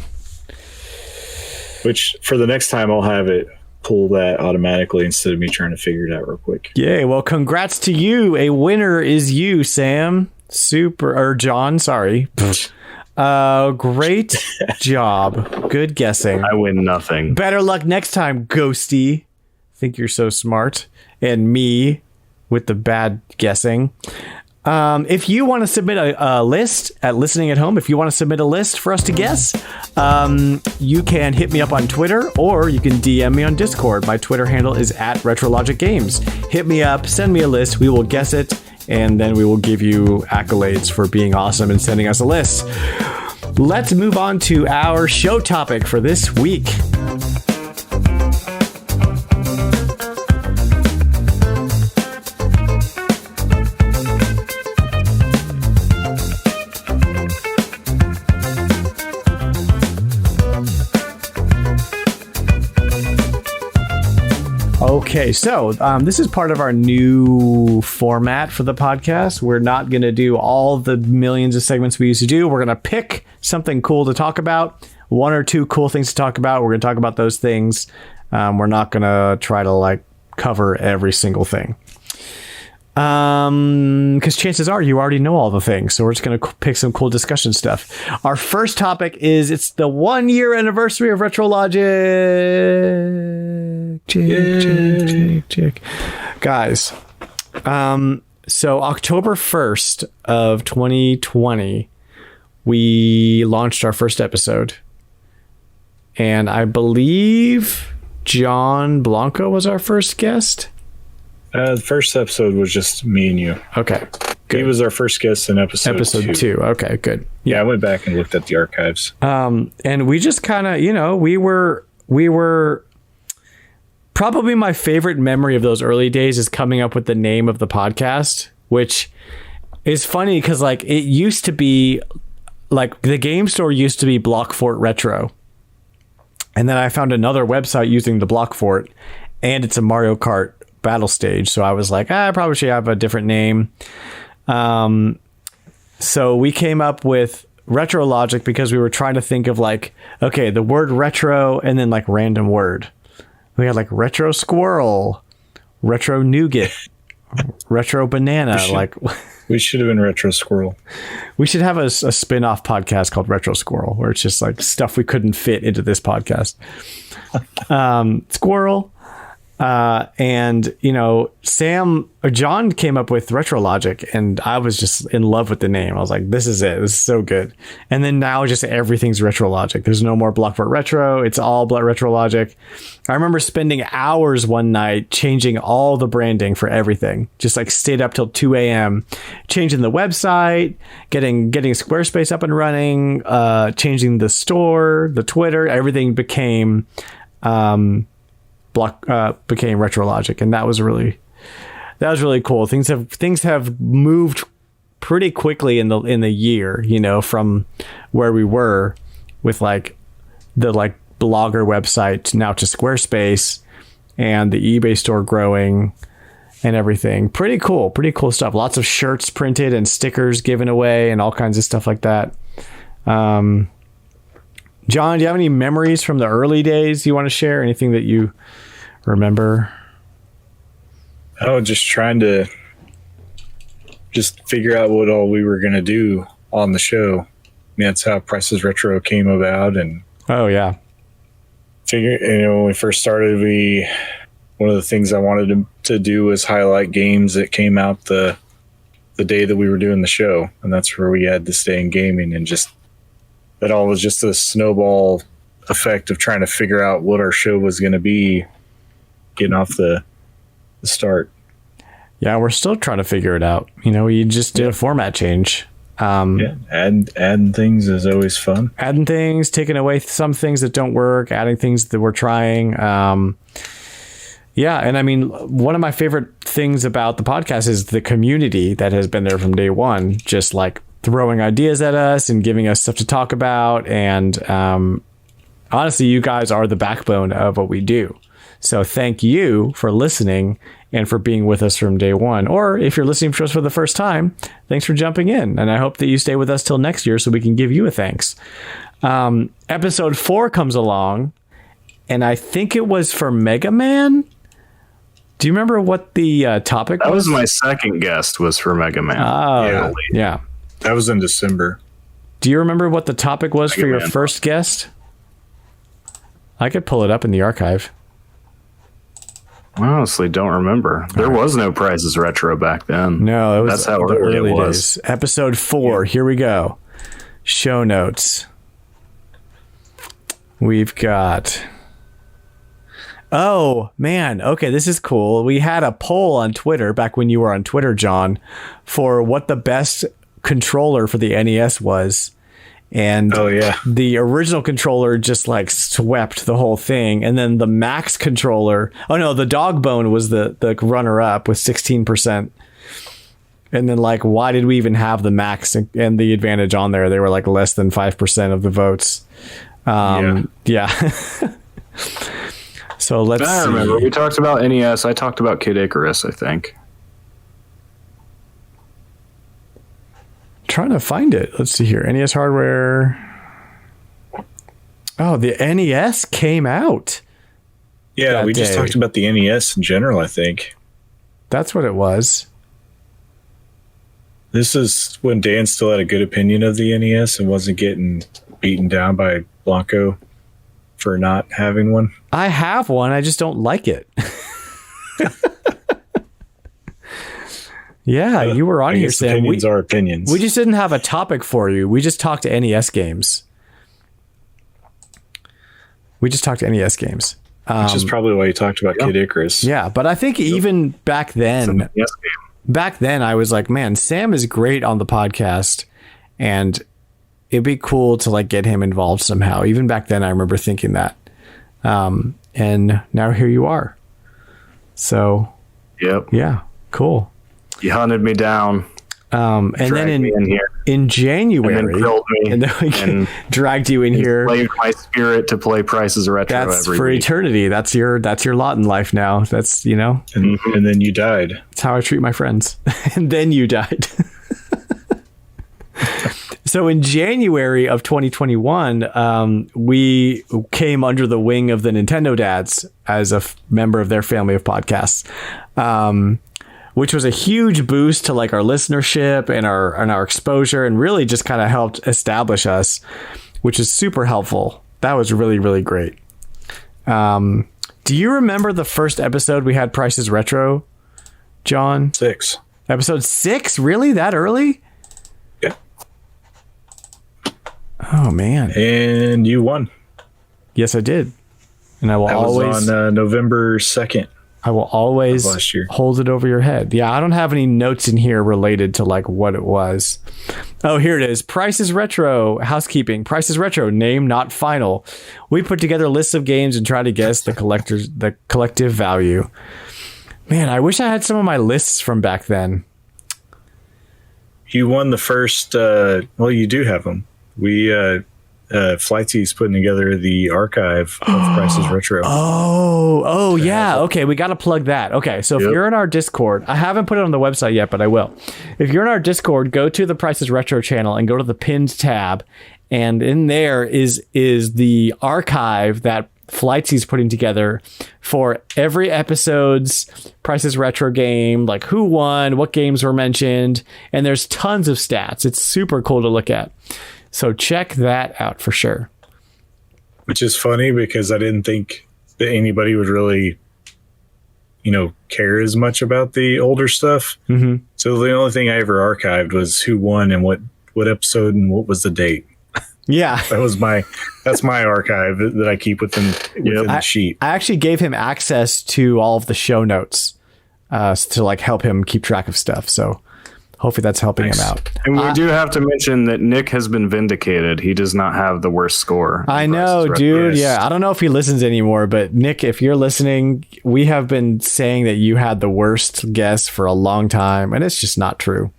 Which for the next time I'll have it pull that automatically instead of me trying to figure it out real quick. Yay. Well, congrats to you. A winner is you, Sam. John, sorry. Great job. Good guessing. I win nothing. Better luck next time, Ghosty. Think you're so smart. And me with the bad guessing. If you want to submit a list at Listening at Home, if you want to submit a list for us to guess, you can hit me up on Twitter or you can DM me on Discord. My Twitter handle is @RetroLogic Games. Hit me up, send me a list, we will guess it, and then we will give you accolades for being awesome and sending us a list. Let's move on to our show topic for this week. Okay, so this is part of our new format for the podcast. We're not going to do all the millions of segments we used to do. We're going to pick something cool to talk about, one or two cool things to talk about. We're going to talk about those things. We're not going to try to cover every single thing. Because chances are you already know all the things, so we're just going to pick some cool discussion stuff. Our first topic is it's the 1 year anniversary of RetroLogic. Chick. Guys, so October 1st of 2020 we launched our first episode, and I believe John Blanco was our first guest. The first episode was just me and you. Okay, good. He was our first guest in episode two. Okay, good. Yeah, I went back and looked at the archives. And we just kind of, we were probably my favorite memory of those early days is coming up with the name of the podcast, which is funny because it used to be the game store used to be Blockfort Retro. And then I found another website using the Blockfort, and it's a Mario Kart battle stage. So I was like, I probably should have a different name. So we came up with RetroLogic because we were trying to think of the word retro and then random word. We had retro squirrel, retro nougat, retro banana. We should have been Retro Squirrel. We should have a spin-off podcast called Retro Squirrel, where it's just stuff we couldn't fit into this podcast. Squirrel. And John came up with RetroLogic, and I was just in love with the name. I was like, this is it. This is so good. And then now just everything's RetroLogic. There's no more Blockfort Retro. It's all RetroLogic. I remember spending hours one night changing all the branding for everything. Just stayed up till 2 a.m. changing the website, getting Squarespace up and running, changing the store, the Twitter. Everything became became RetroLogic, and that was really cool. Things have moved pretty quickly in the year, from where we were with the blogger website now to Squarespace and the eBay store growing and everything. Pretty cool stuff. Lots of shirts printed and stickers given away and all kinds of stuff like that. John, do you have any memories from the early days you want to share? Anything that you remember? Oh, just trying to figure out what all we were going to do on the show. I mean, that's how Prices Retro came about. And oh yeah, when we first started, one of the things I wanted to do was highlight games that came out the the day that we were doing the show, and that's where we had to stay in gaming, and just that all was just a snowball effect of trying to figure out what our show was going to be, getting off the start. Yeah, we're still trying to figure it out. We just did a format change. Adding things is always fun. Adding things, taking away some things that don't work, adding things that we're trying. And I mean, one of my favorite things about the podcast is the community that has been there from day one, just like throwing ideas at us and giving us stuff to talk about. And honestly, you guys are the backbone of what we do. So thank you for listening and for being with us from day one. Or if you're listening to us for the first time, thanks for jumping in. And I hope that you stay with us till next year so we can give you a thanks. Episode 4 comes along, and I think it was for Mega Man. Do you remember what the topic was? That was my second guest, was for Mega Man. Oh, yeah. That was in December. Do you remember what the topic was for your first guest? I could pull it up in the archive. I honestly don't remember. There was no Prizes Retro back then. No, that's how early it was. Days. Episode 4. Here we go. Show notes. We've got... Oh, man. Okay, this is cool. We had a poll on Twitter, back when you were on Twitter, John, for what the best controller for the NES was. And the original controller just like swept the whole thing. And then the Max controller, the Dog Bone was the runner up with 16%. And then like, why did we even have the Max and the Advantage on there? They were like less than 5% of the votes. So let's see. I remember we talked about NES. I talked about Kid Icarus, I think. Trying to find it. Let's see here. NES hardware. Oh, the NES came out. Yeah, we just talked about the NES in general, I think. That's what it was. This is when Dan still had a good opinion of the NES and wasn't getting beaten down by Blanco for not having one. I have one. I just don't like it. Yeah, you were on here, Sam. Opinions are opinions. We just didn't have a topic for you. We just talked to NES games. Which is probably why you talked about Kid Icarus. Yeah, but I think even back then, I was like, man, Sam is great on the podcast, and it'd be cool to like get him involved somehow. Even back then, I remember thinking that. And now here you are. So, yeah, cool. You hunted me down. And then in January, and then killed me, and then we dragged you in here. Played my spirit to play Prices Retro. That's for week. Eternity. That's your lot in life now. That's and then you died. That's how I treat my friends. And then you died. So in January of 2021, we came under the wing of the Nintendo Dads as a member of their family of podcasts. Which was a huge boost to like our listenership and our exposure, and really just kind of helped establish us, which is super helpful. That was really, really great. Do you remember the first episode we had Prices Retro, John? 6. Episode 6? Really? That early? Yeah. Oh, man. And you won. Yes, I did. And I will always... on November 2nd. I will always hold it over your head. Yeah, I don't have any notes in here related to like what it was. Oh, here it is. Prices Retro, Housekeeping. Prices Retro, name not final. We put together lists of games and try to guess the collective value. Man, I wish I had some of my lists from back then. You won the first. Well, you do have them. Flightsy's putting together the archive of Prices Retro. Oh, yeah. Okay, we got to plug that. Okay, so if you're in our Discord, I haven't put it on the website yet, but I will. If you're in our Discord, go to the Prices Retro channel and go to the pinned tab, and in there is the archive that Flightsy's putting together for every episode's Prices Retro game, like who won, what games were mentioned, and there's tons of stats. It's super cool to look at. So check that out for sure. Which is funny because I didn't think that anybody would really care as much about the older stuff. Mm-hmm. So the only thing I ever archived was who won and what episode and what was the date. Yeah. That's my archive that I keep within the sheet. I actually gave him access to all of the show notes to like help him keep track of stuff. So hopefully that's helping him out. And we do have to mention that Nick has been vindicated. He does not have the worst score. I know, dude. Yeah. I don't know if he listens anymore, but Nick, if you're listening, we have been saying that you had the worst guess for a long time, and it's just not true.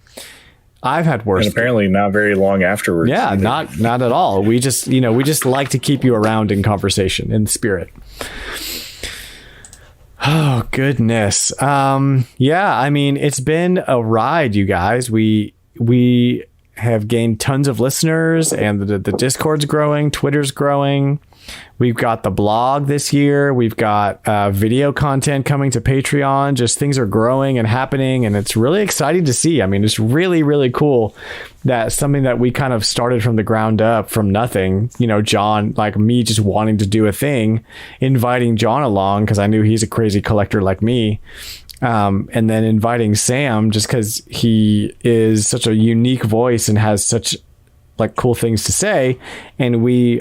I've had worse. And apparently not very long afterwards. Yeah, either. not at all. We just like to keep you around in conversation, in spirit. Oh, goodness. Yeah, I mean, it's been a ride, you guys. We have gained tons of listeners, and the Discord's growing, Twitter's growing. We've got the blog this year. We've got video content coming to Patreon. Just things are growing and happening, and it's really exciting to see. I mean, it's really, really cool that something that we kind of started from the ground up, from nothing, John, like me just wanting to do a thing, inviting John along because I knew he's a crazy collector like me. And then inviting Sam just because he is such a unique voice and has such like cool things to say. And we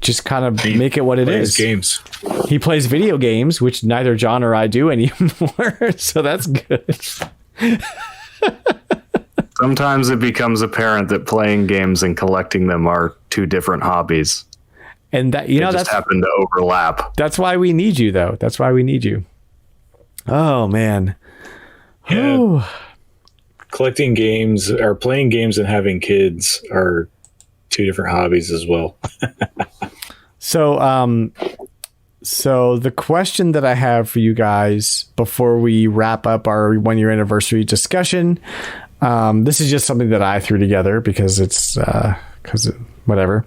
just kind of make it what it is. Games. He plays video games, which neither John or I do anymore. So that's good. Sometimes it becomes apparent that playing games and collecting them are two different hobbies. And that, that's happened to overlap. That's why we need you, though. That's why we need you. Oh, man. Yeah. Collecting games or playing games and having kids are two different hobbies as well. So the question that I have for you guys before we wrap up our 1 year anniversary discussion, this is just something that I threw together because it's whatever.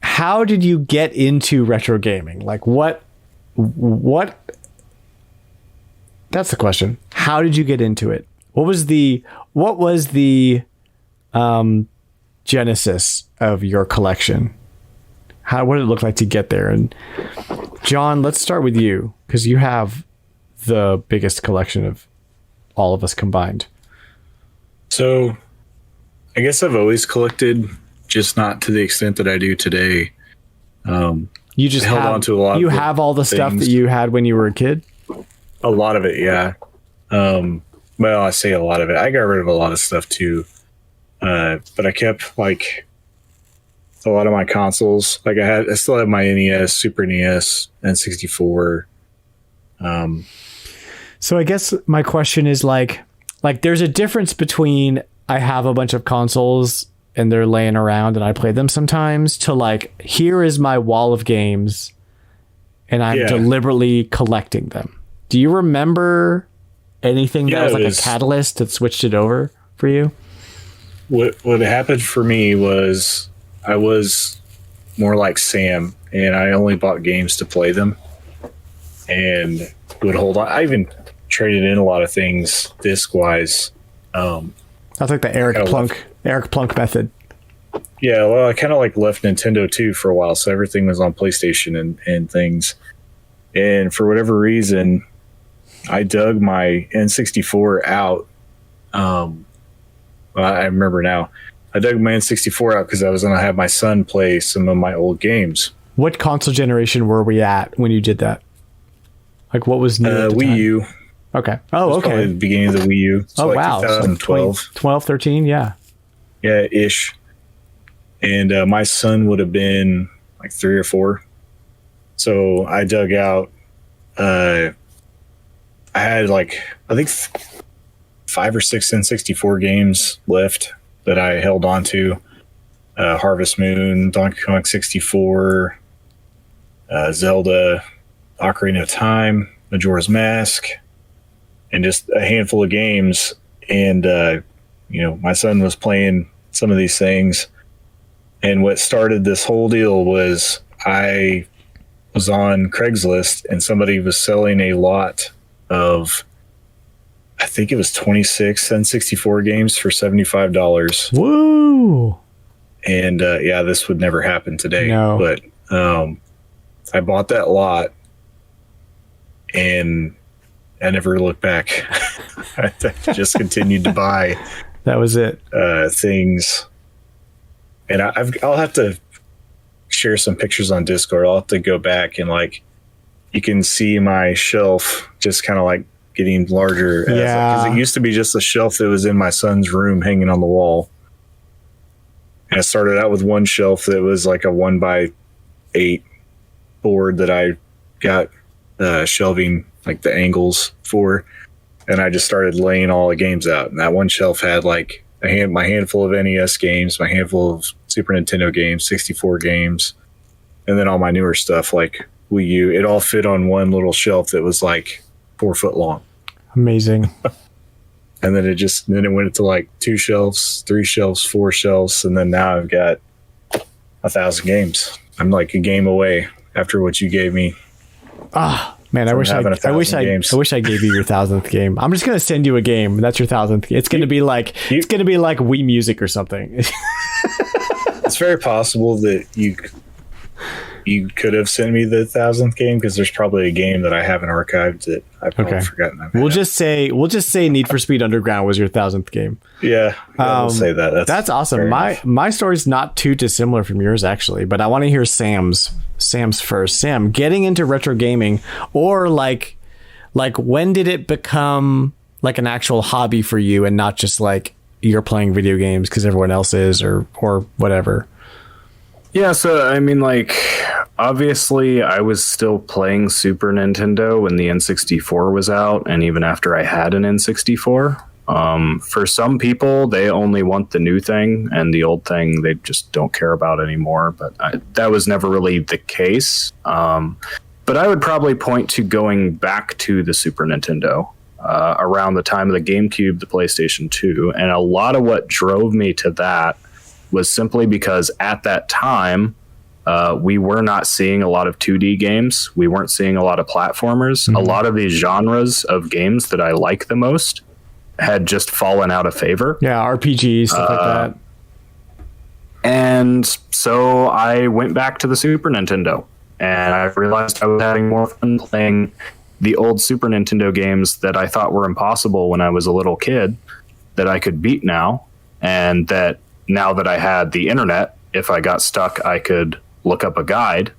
How did you get into retro gaming? Like what? That's the question. How did you get into it? What was the genesis of your collection? What did it look like to get there? And John, let's start with you because you have the biggest collection of all of us combined. So I guess I've always collected, just not to the extent that I do today. You just held on to a lot. You have all the stuff that you had when you were a kid? A lot of it, yeah. Well, I say a lot of it. I got rid of a lot of stuff too. But I kept like a lot of my consoles. Like I still have my NES, Super NES, N64. So I guess my question is like there's a difference between I have a bunch of consoles and they're laying around and I play them sometimes to like, here is my wall of games and I'm deliberately collecting them. Do you remember anything that was like a catalyst that switched it over for you? What happened for me was I was more like Sam, and I only bought games to play them and would hold on. I even traded in a lot of things disc-wise. That's like the Eric Plunk method. Yeah, well, I kind of like left Nintendo too for a while, so everything was on PlayStation and things. And for whatever reason, I dug my N64 out. I remember now. I dug my N64 out because I was going to have my son play some of my old games. What console generation were we at when you did that? Like, what was new? Wii U. Okay. Oh, okay. Probably the beginning of the Wii U. So like wow. 2012. So 12, 13, yeah. Yeah, ish. And my son would have been like 3 or 4. So I dug out. I had like, I think 5 or 6 N64 games left that I held on to. Harvest Moon, Donkey Kong 64, Zelda, Ocarina of Time, Majora's Mask, and just a handful of games. And, my son was playing some of these things. And what started this whole deal was I was on Craigslist and somebody was selling a lot of, I think it was 26 N64 games for $75. Woo! And this would never happen today. No. But I bought that lot and I never looked back. I just continued to buy. That was it. Things, and I'll have to share some pictures on Discord. I'll have to go back and like, you can see my shelf just kind of like getting larger. Because it used to be just a shelf that was in my son's room hanging on the wall. And I started out with one shelf that was like a 1x8 board that I got shelving like the angles for. And I just started laying all the games out. And that one shelf had like my handful of NES games, my handful of Super Nintendo games, 64 games, and then all my newer stuff like Wii U. It all fit on one little shelf that was like 4 foot long. Amazing. And then it went to like 2 shelves, 3 shelves, 4 shelves, and then now I've got 1,000 games. I'm like a game away after what you gave me. Man, I wish I gave you your 1,000th game. I'm just gonna send you a game. That's your 1,000th. It's gonna be like Wii Music or something. It's very possible that you could have sent me the 1,000th game, because there's probably a game that I haven't archived that I've probably forgotten. We'll just say Need for Speed Underground was your 1,000th game. Yeah, we'll say that. That's awesome. My story's not too dissimilar from yours actually, but I want to hear Sam's first. Sam, getting into retro gaming, or like when did it become like an actual hobby for you and not just like you're playing video games because everyone else is or whatever? Yeah, so I mean, like, obviously I was still playing Super Nintendo when the N64 was out, and even after I had an N64. For some people, they only want the new thing, and the old thing they just don't care about anymore. But that was never really the case. But I would probably point to going back to the Super Nintendo around the time of the GameCube, the PlayStation 2. And a lot of what drove me to that was simply because at that time, we were not seeing a lot of 2D games. We weren't seeing a lot of platformers. Mm-hmm. A lot of these genres of games that I like the most had just fallen out of favor. Yeah, RPGs, stuff like that. And so I went back to the Super Nintendo, and I realized I was having more fun playing the old Super Nintendo games that I thought were impossible when I was a little kid, that I could beat now, and that now that I had the internet, if I got stuck, I could look up a guide.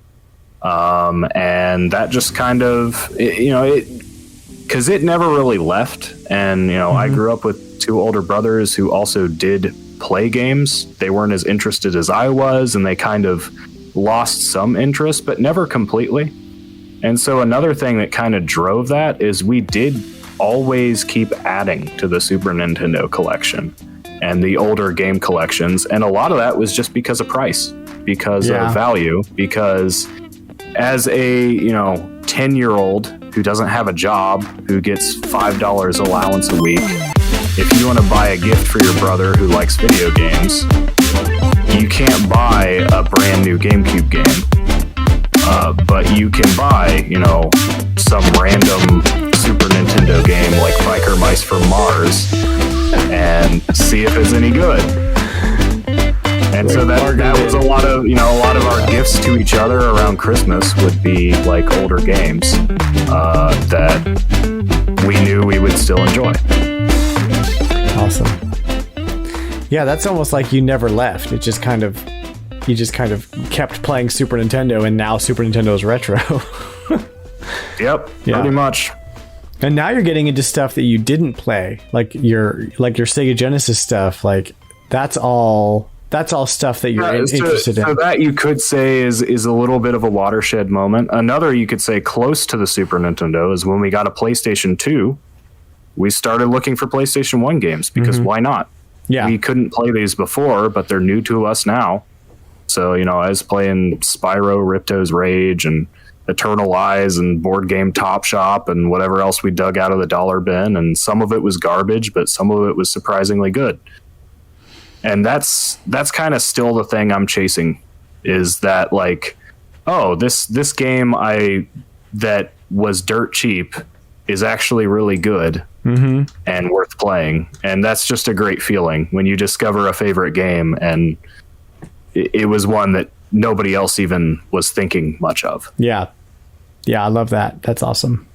And that just kind of, because it never really left. And, I grew up with 2 older brothers who also did play games. They weren't as interested as I was, and they kind of lost some interest, but never completely. And so another thing that kind of drove that is we did always keep adding to the Super Nintendo collection and the older game collections. And a lot of that was just because of price, because of value, because as a, 10-year-old who doesn't have a job, who gets $5 allowance a week, if you want to buy a gift for your brother who likes video games, you can't buy a brand new GameCube game. But you can buy, some random Super Nintendo game like Biker Mice from Mars and see if it's any good. And so that was a lot of our gifts to each other around Christmas would be like older games that we knew we would still enjoy. Awesome. Yeah, that's almost like you never left. You just kind of kept playing Super Nintendo, and now Super Nintendo's retro. Yep, pretty much. And now you're getting into stuff that you didn't play, like your Sega Genesis stuff. Like that's all stuff that you're interested in. So that you could say is a little bit of a watershed moment. Another you could say close to the Super Nintendo is when we got a PlayStation 2. We started looking for PlayStation 1 games because why not? Yeah, we couldn't play these before, but they're new to us now. So I was playing Spyro, Ripto's Rage, and Eternal Eyes, and Board Game Top Shop, and whatever else we dug out of the dollar bin. And some of it was garbage, but some of it was surprisingly good. And that's kind of still the thing I'm chasing, is that like, oh, this game that was dirt cheap is actually really good and worth playing. And that's just a great feeling when you discover a favorite game and it was one that nobody else even was thinking much of. Yeah. Yeah, I love that. That's awesome.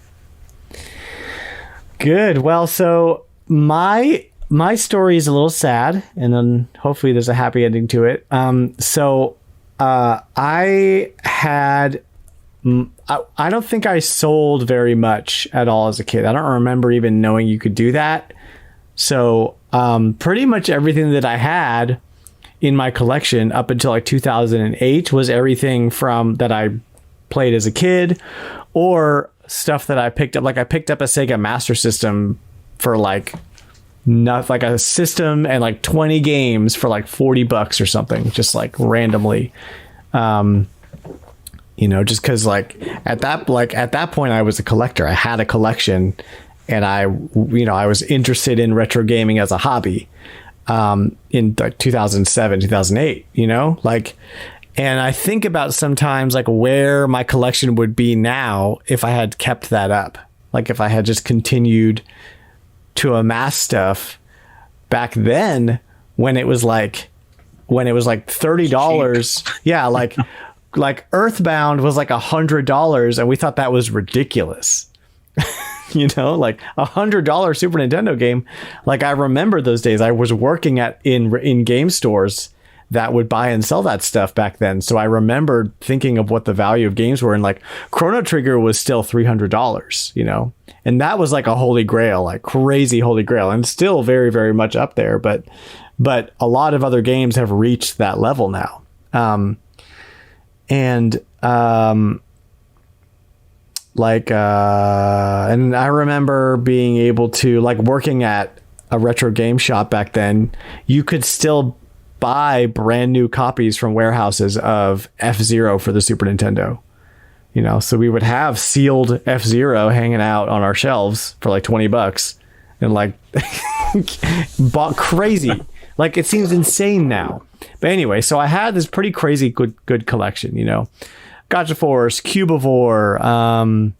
Good. Well, so my story is a little sad, and then hopefully there's a happy ending to it. I had. I don't think I sold very much at all as a kid. I don't remember even knowing you could do that. So pretty much everything that I had in my collection up until like 2008 was everything from that I played as a kid or stuff that I picked up. Like I picked up a Sega Master System for like a system and like 20 games for like $40 or something, just like randomly. Just because like at that point I was a collector. I had a collection, and I was interested in retro gaming as a hobby in like 2007, 2008. And I think about sometimes like where my collection would be now if I had kept that up. Like if I had just continued to amass stuff back then when it was like $30. Yeah, like Earthbound was like $100, and we thought that was ridiculous. Like $100 Super Nintendo game. Like I remember those days. I was working in game stores that would buy and sell that stuff back then. So I remember thinking of what the value of games were, and like Chrono Trigger was still $300, and that was like a holy grail, like crazy holy grail, and still very, very much up there. But a lot of other games have reached that level now. And I remember being able to, like, working at a retro game shop back then, you could still buy brand new copies from warehouses of F-Zero for the Super Nintendo. So we would have sealed F-Zero hanging out on our shelves for like $20 and like bought crazy. Like it seems insane now. But anyway, so I had this pretty crazy good collection, Gotcha Force, Cubivore,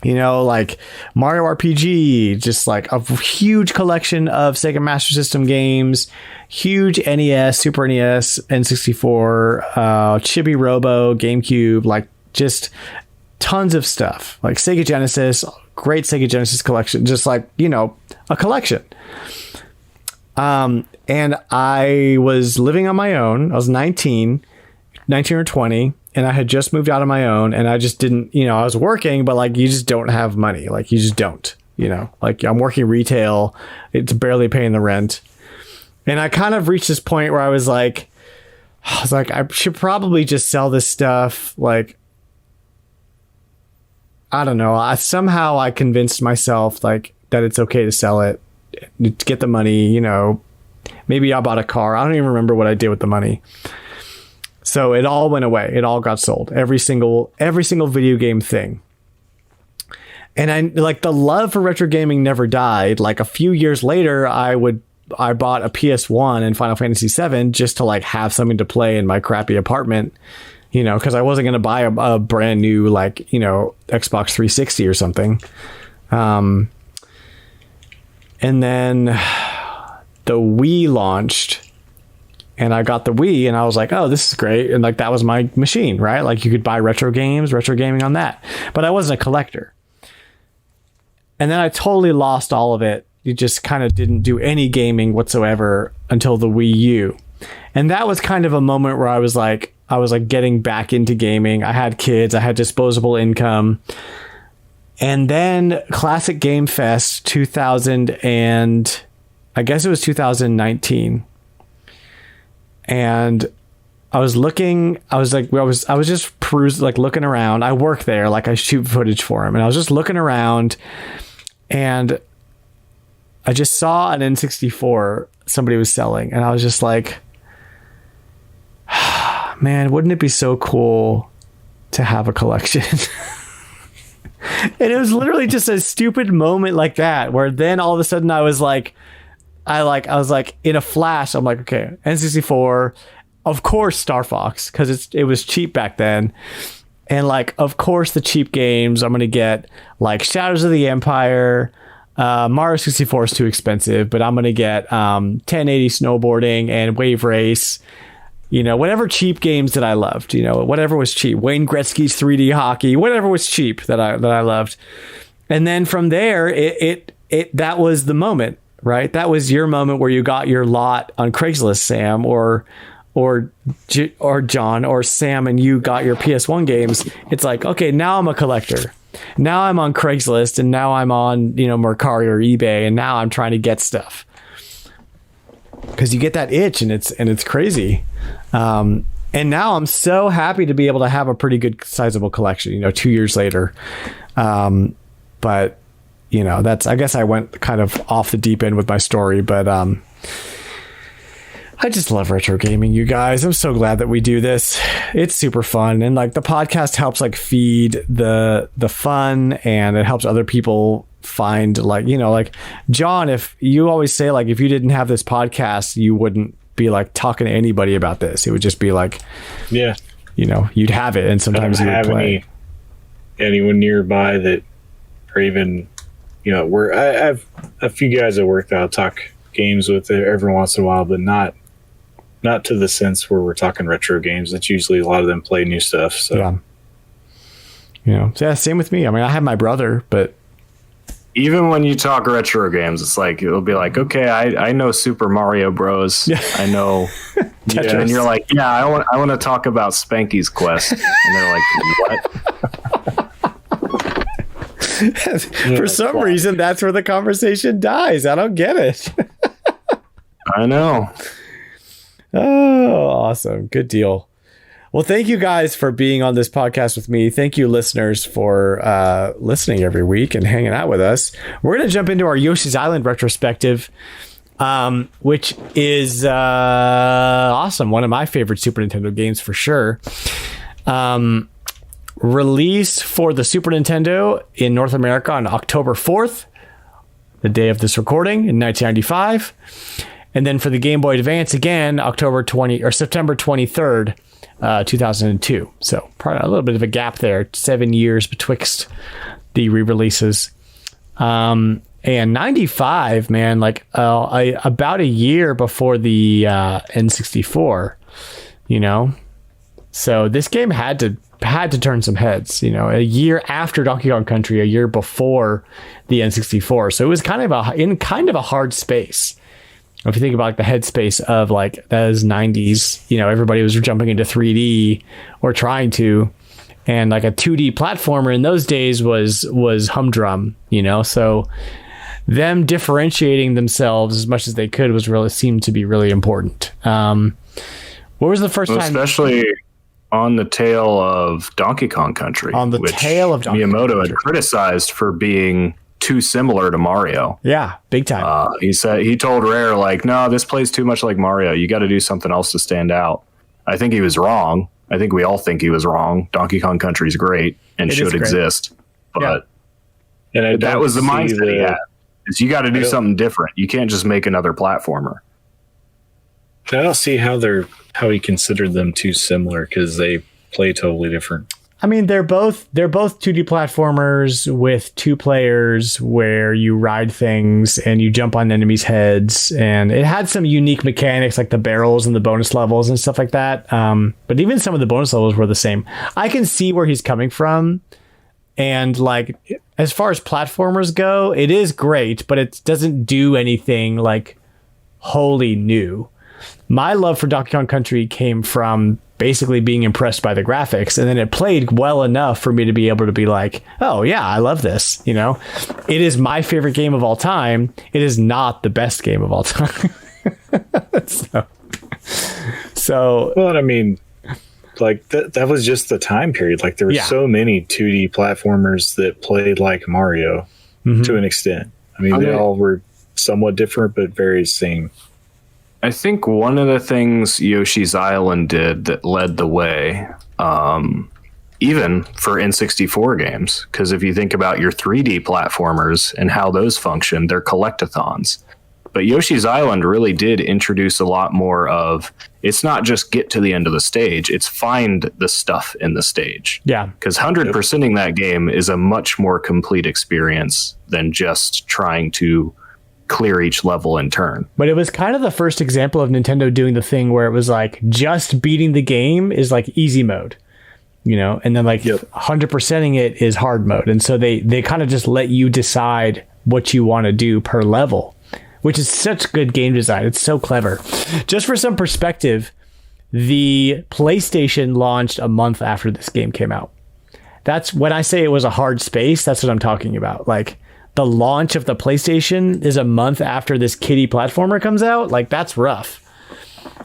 like Mario RPG, just like a huge collection of Sega Master System games, huge NES, Super NES, N64, Chibi Robo, GameCube, like just tons of stuff, like Sega Genesis, great Sega Genesis collection, just like, a collection. And I was living on my own. I was 19 or 20. And I had just moved out on my own, and I just didn't, I was working, but like, you just don't have money. Like you just don't, like I'm working retail. It's barely paying the rent. And I kind of reached this point where I was like, I should probably just sell this stuff. Like, I don't know. Somehow I convinced myself like that it's okay to sell it, to get the money, maybe I bought a car. I don't even remember what I did with the money. So it all went away. It all got sold. Every single video game thing. And I like the love for retro gaming never died. Like a few years later, I bought a PS1 and Final Fantasy VII just to like have something to play in my crappy apartment, because I wasn't going to buy a brand new like, Xbox 360 or something. And then the Wii launched. And I got the Wii, and I was like, oh, this is great. And like, that was my machine, right? Like you could buy retro gaming on that. But I wasn't a collector. And then I totally lost all of it. You just kind of didn't do any gaming whatsoever until the Wii U. And that was kind of a moment where I was like getting back into gaming. I had kids, I had disposable income. And then Classic Game Fest 2019. And I was just perusing, like looking around. I work there, like I shoot footage for him. And I was just looking around, and I just saw an N64 somebody was selling. And I was just like, man, wouldn't it be so cool to have a collection? And it was literally just a stupid moment like that, where then all of a sudden I was like, in a flash, I'm like, okay, N64, of course Star Fox, because it was cheap back then. And like, of course the cheap games, I'm going to get like Shadows of the Empire, Mario 64 is too expensive, but I'm going to get 1080 snowboarding and Wave Race, whatever cheap games that I loved, whatever was cheap. Wayne Gretzky's 3D hockey, whatever was cheap that I loved. And then from there, it that was the moment, right? That was your moment where you got your lot on Craigslist, Sam, or John or Sam, and you got your PS1 games. It's like, okay, now I'm a collector. Now I'm on Craigslist, and now I'm on, Mercari or eBay, and now I'm trying to get stuff. Because you get that itch, and it's crazy. And now I'm so happy to be able to have a pretty good sizable collection, 2 years later. But I guess I went kind of off the deep end with my story, but I just love retro gaming, you guys. I'm so glad that we do this. It's super fun. And like the podcast helps like feed the fun, and it helps other people find like John, if you always say like, if you didn't have this podcast, you wouldn't be like talking to anybody about this. It would just be like, you'd have it. And sometimes you would play. Anyone nearby that, or even, I have a few guys at work that I'll talk games with every once in a while, but not to the sense where we're talking retro games. It's usually a lot of them play new stuff. So same with me. I mean, I have my brother, but even when you talk retro games, it's like, it'll be like, okay, I know Super Mario Bros. I know, and you're like, I want to talk about Spanky's Quest, and they're like, what? For some reason, that's where the conversation dies. I don't get it. I know. Oh, awesome. Good deal. Well, thank you guys for being on this podcast with me. Thank you, listeners, for listening every week and hanging out with us. We're going to jump into our Yoshi's Island retrospective, which is awesome. One of my favorite Super Nintendo games for sure. Released for the Super Nintendo in North America on October 4th, the day of this recording, in 1995. And then for the Game Boy Advance again, September 23rd, 2002. So probably a little bit of a gap there, 7 years betwixt the re-releases. And 95, man, like about a year before the N64, So this game had to turn some heads, a year after Donkey Kong Country, a year before the N64. So it was kind of a hard space. If you think about like the headspace of like those 90s, everybody was jumping into 3D or trying to, and like a 2D platformer in those days was humdrum, so them differentiating themselves as much as they could seemed to be really important. What was the first time? Especially on the tail of Donkey Kong Country. On the tail of Donkey Miyamoto Kong had criticized for being too similar to Mario. Yeah, big time. He told Rare, like, no, this plays too much like Mario. You got to do something else to stand out. I think he was wrong. I think we all think he was wrong. Donkey Kong Country is great and should exist. But that was the mindset he had. Is you got to do something different. You can't just make another platformer. I don't see how he considered them too similar, because they play totally different. I mean, they're both 2D platformers with two players where you ride things and you jump on enemies' heads, and it had some unique mechanics like the barrels and the bonus levels and stuff like that. But even some of the bonus levels were the same. I can see where he's coming from, and like as far as platformers go, it is great, but it doesn't do anything like wholly new. My love for Donkey Kong Country came from basically being impressed by the graphics, and then it played well enough for me to be able to be like, oh yeah, I love this. It is my favorite game of all time. It is not the best game of all time. so well, I mean, like that was just the time period. Like there were so many 2D platformers that played like Mario to an extent. I mean, they all were somewhat different, but very same. I think one of the things Yoshi's Island did that led the way, even for N64 games, because if you think about your 3D platformers and how those function, they're collectathons. But Yoshi's Island really did introduce a lot more of, it's not just get to the end of the stage, it's find the stuff in the stage. Yeah. Because 100%ing that game is a much more complete experience than just trying to clear each level in turn. But it was kind of the first example of Nintendo doing the thing where it was like just beating the game is like easy mode. you know, and then like 100%ing it is hard mode. And so they kind of just let you decide what you want to do per level, which is such good game design. It's so clever. Just for some perspective, the PlayStation launched a month after this game came out. That's when I say it was a hard space. That's what I'm talking about. Like the launch of the PlayStation is a month after this kiddie platformer comes out. Like that's rough.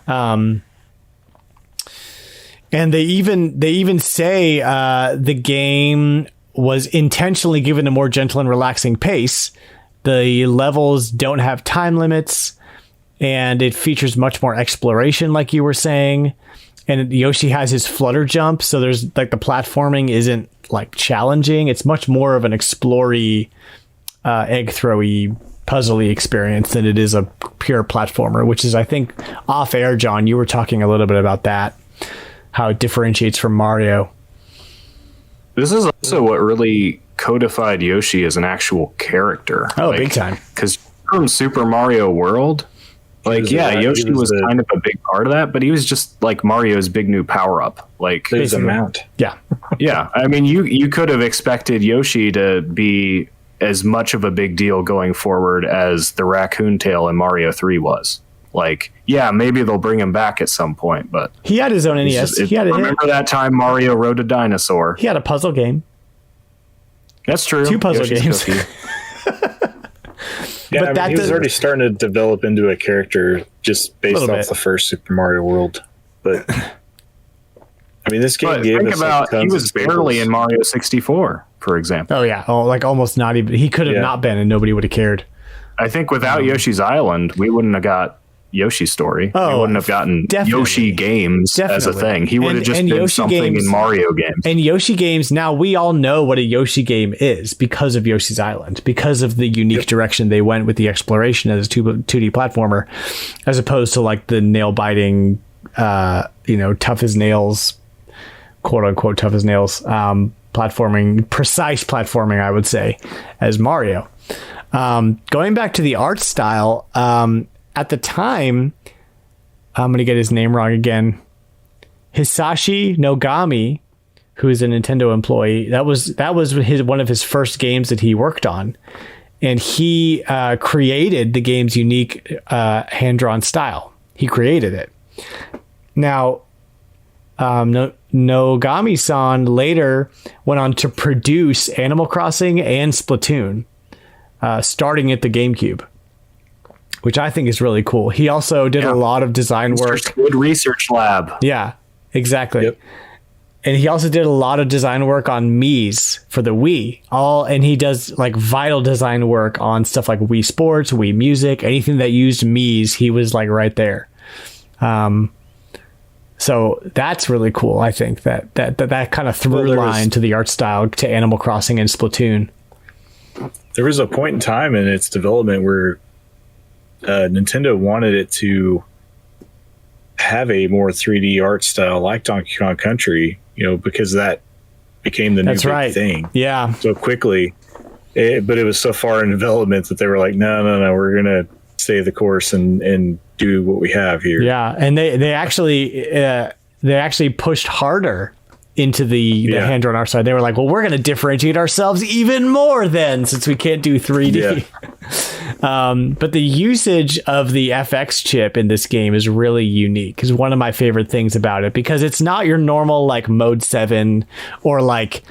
And they even say the game was intentionally given a more gentle and relaxing pace. The levels don't have time limits, and it features much more exploration, like you were saying. And Yoshi has his flutter jump, so there's like the platforming isn't like challenging. It's much more of an explory, egg throwy, puzzly experience than it is a pure platformer, which is, I think, off air, John, you were talking a little bit about that, how it differentiates from Mario. This is also what really codified Yoshi as an actual character. Oh, like, big time. Because from Super Mario World, like, Yoshi was kind of a big part of that, but he was just like Mario's big new power-up. Like, there's a mount. Yeah. Yeah. I mean, you could have expected Yoshi to be as much of a big deal going forward as the raccoon tail in Mario 3 was. Like, yeah, maybe they'll bring him back at some point, but he had his own NES. Remember that time Mario rode a dinosaur? He had a puzzle game. That's true. 2 puzzle games. Yeah, but he was already starting to develop into a character just based off the first Super Mario World. But I mean, this game gave us he was barely in Mario 64, for example. Oh yeah, like almost not even. He could have not been, and nobody would have cared. I think without Yoshi's Island, we wouldn't have got Yoshi's Story. We wouldn't have gotten Yoshi games as a thing. He would have just been Yoshi something games, in Mario games. And Yoshi games, now we all know what a Yoshi game is because of Yoshi's Island, because of the unique direction they went with the exploration as a 2D platformer, as opposed to like the nail-biting, tough as nails, quote-unquote tough as nails, platforming, precise platforming, I would say, as Mario. Going back to the art style, at the time, I'm going to get his name wrong again. Hisashi Nogami, who is a Nintendo employee, that was one of his first games that he worked on, and he created the game's unique hand-drawn style. He created it. Now, Nogami-san later went on to produce Animal Crossing and Splatoon, starting at the GameCube, which I think is really cool. He also did a lot of design work. Good research lab. Yeah, exactly. Yep. And he also did a lot of design work on Mii's for the Wii. And he does like vital design work on stuff like Wii Sports, Wii Music, anything that used Mii's, he was like right there. So that's really cool. I think that kind of through line to the art style to Animal Crossing and Splatoon. There was a point in time in its development where Nintendo wanted it to have a more 3D art style like Donkey Kong Country, because that became the new big thing. Yeah. So quickly. But it was so far in development that they were like, no, we're going to stay the course and do what we have here. Yeah. And they actually pushed harder into the hand-drawn art side. They were like, well, we're going to differentiate ourselves even more then, since we can't do 3D. Yeah. But the usage of the FX chip in this game is really unique, is one of my favorite things about it, because it's not your normal like mode 7 or like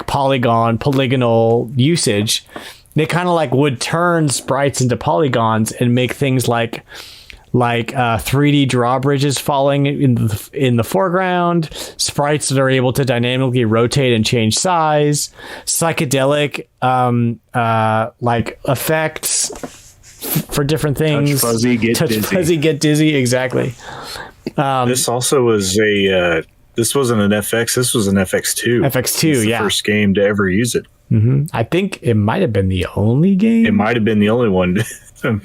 polygonal usage. They kind of like would turn sprites into polygons and make things like 3D drawbridges falling in the foreground, sprites that are able to dynamically rotate and change size, psychedelic like effects for different things. Touch fuzzy, get dizzy. Exactly. This also was this wasn't an FX. This was an FX2. FX2, it's the first game to ever use it. Mm-hmm. I think it might have been the only game. It might have been the only one.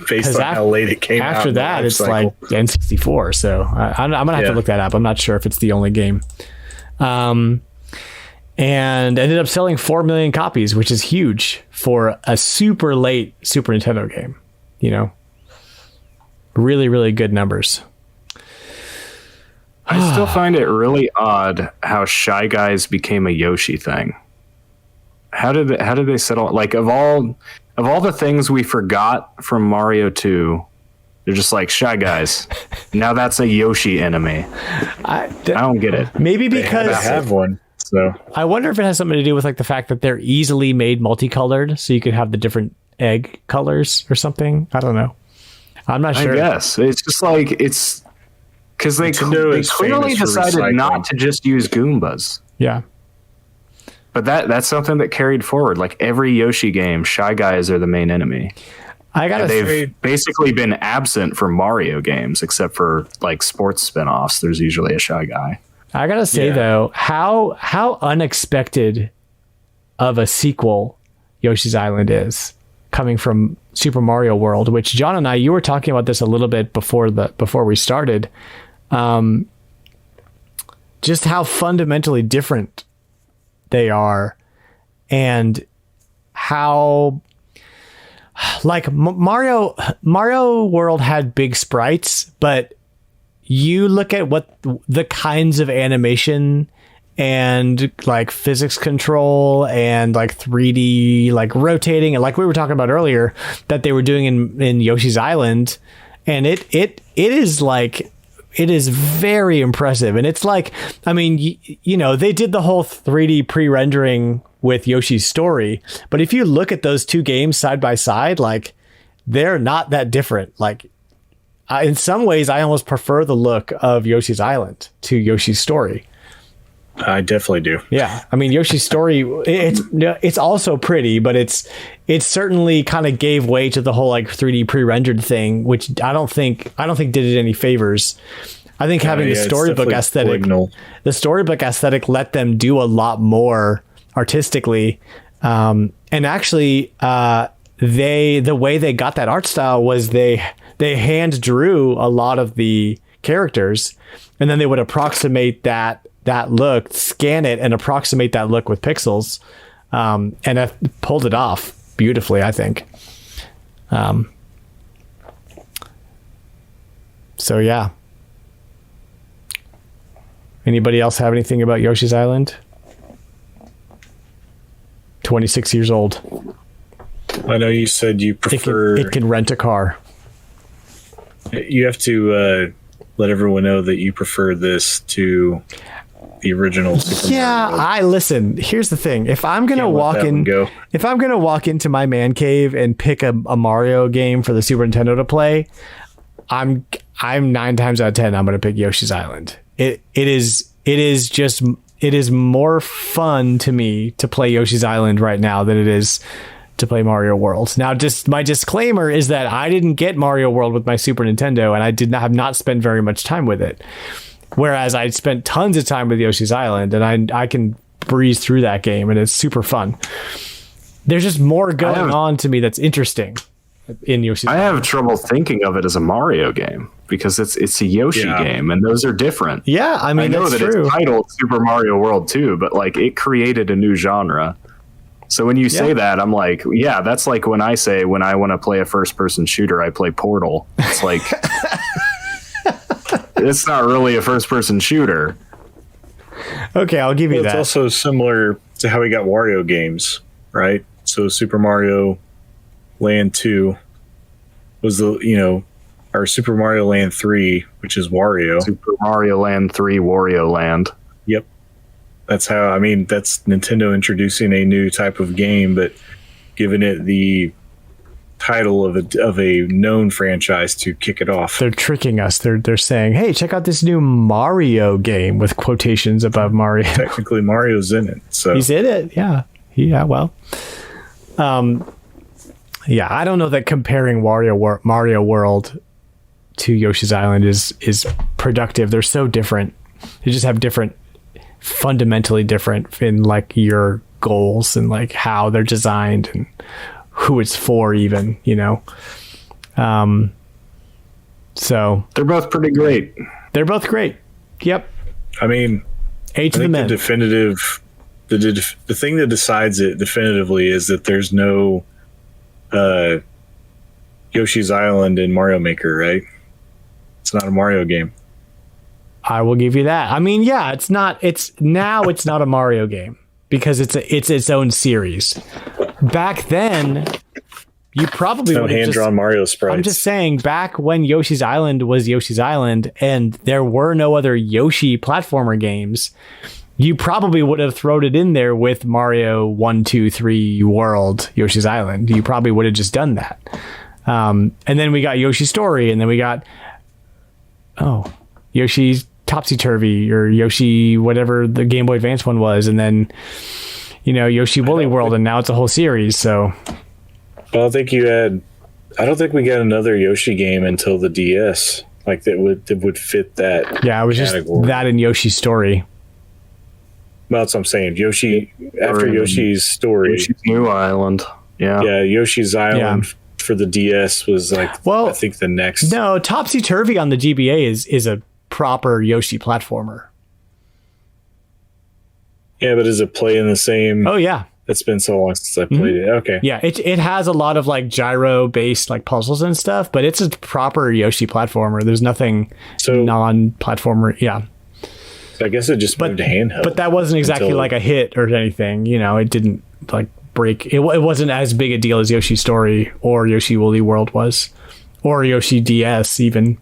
Based on how late it came out. After that, it's like N64. So I'm going to have to look that up. I'm not sure if it's the only game. And ended up selling 4 million copies, which is huge for a super late Super Nintendo game. Really, really good numbers. I still find it really odd how Shy Guys became a Yoshi thing. How did they settle? Like of all the things we forgot from Mario 2, they're just like Shy Guys. Now that's a Yoshi enemy. I don't get it. Maybe because I have one. So I wonder if it has something to do with like the fact that they're easily made multicolored, so you could have the different egg colors or something. I don't know. I'm not sure. I guess it's just like it's because they clearly decided not to just use Goombas. Yeah. But that's something that carried forward. Like every Yoshi game, Shy Guys are the main enemy. They've basically been absent from Mario games, except for like sports spinoffs. There's usually a Shy Guy. I gotta say though, how unexpected of a sequel Yoshi's Island is, coming from Super Mario World, which John and you were talking about this a little bit before we started. Just how fundamentally different they are, and how like Mario World had big sprites, but you look at what the kinds of animation and like physics control and like 3D like rotating and like we were talking about earlier that they were doing in Yoshi's Island, and it is like, it is very impressive. And it's like, I mean, you know, they did the whole 3D pre-rendering with Yoshi's Story, but if you look at those two games side by side, like they're not that different. Like in some ways, I almost prefer the look of Yoshi's Island to Yoshi's Story. I definitely do. Yeah, I mean Yoshi's Story, it's also pretty, but it certainly kind of gave way to the whole like 3D pre-rendered thing, which I don't think did it any favors. I think having the storybook aesthetic let them do a lot more artistically, and actually, the way they got that art style was they hand drew a lot of the characters, and then they would approximate that look, scan it and approximate that look with pixels, and I pulled it off beautifully, I think. So yeah. Anybody else have anything about Yoshi's Island? 26 years old. I know you said you prefer... It can rent a car. You have to let everyone know that you prefer this to the original Super Mario. Listen, here's the thing. If I'm going to walk into my man cave and pick a Mario game for the Super Nintendo to play, I'm 9 times out of 10 I'm going to pick Yoshi's Island. It is more fun to me to play Yoshi's Island right now than it is to play Mario World. Now, just my disclaimer is that I didn't get Mario World with my Super Nintendo, and I have not spent very much time with it. Whereas I spent tons of time with Yoshi's Island, and I can breeze through that game, and it's super fun. There's just more going on to me that's interesting in Yoshi's Island. I have trouble thinking of it as a Mario game because it's a Yoshi game, and those are different. Yeah, I mean, I know that it's titled Super Mario World 2, but like it created a new genre. So when you say that, I'm like, yeah, that's like when I say when I want to play a first-person shooter, I play Portal. It's like, it's not really a first-person shooter. Okay, I'll give you that. It's also similar to how we got Wario games, right? So Super Mario Land 2 was or Super Mario Land 3, which is Wario. Super Mario Land 3, Wario Land. Yep. That's Nintendo introducing a new type of game, but giving it the title of a known franchise to kick it off. They're tricking us. They're saying, "Hey, check out this new Mario game," with quotations above Mario. Technically, Mario's in it. So he's in it. Yeah. Well, I don't know that comparing Mario World to Yoshi's Island is productive. They're so different. They just have fundamentally different in like your goals and like how they're designed and who it's for, even, so they're both pretty great. They're both great. Yep. I mean, to the men. The thing that decides it definitively is that there's no Yoshi's Island in Mario Maker, right? It's not a Mario game. I will give you that. I mean, yeah, it's not a Mario game because it's its own series. Back then, you probably no hand-drawn Mario sprites. I'm just saying, back when Yoshi's Island was Yoshi's Island and there were no other Yoshi platformer games, you probably would have thrown it in there with Mario 1, 2, 3 World, Yoshi's Island. You probably would have just done that. And then we got Yoshi's Story, and then we got Yoshi's Topsy-Turvy, or Yoshi whatever the Game Boy Advance one was, and then Yoshi Woolly World, and now it's a whole series. So I don't think we got another Yoshi game until the DS, like that would fit that. Yeah, it was category. Just that in Yoshi's Story. Well, that's what I'm saying. Yoshi, after Yoshi's Story, Yoshi's New Island. Yeah, Yoshi's Island for the DS was I think the next. No, Topsy Turvy on the GBA is a proper Yoshi platformer. Yeah, but is it playing the same? Oh yeah, it's been so long since I played it. Okay. Yeah, it has a lot of like gyro based like puzzles and stuff, but it's a proper Yoshi platformer. There's nothing non-platformer. Yeah. I guess it just moved to handheld. But that wasn't exactly like a hit or anything. It didn't like break. It wasn't as big a deal as Yoshi's Story or Yoshi Woolly World was, or Yoshi DS even.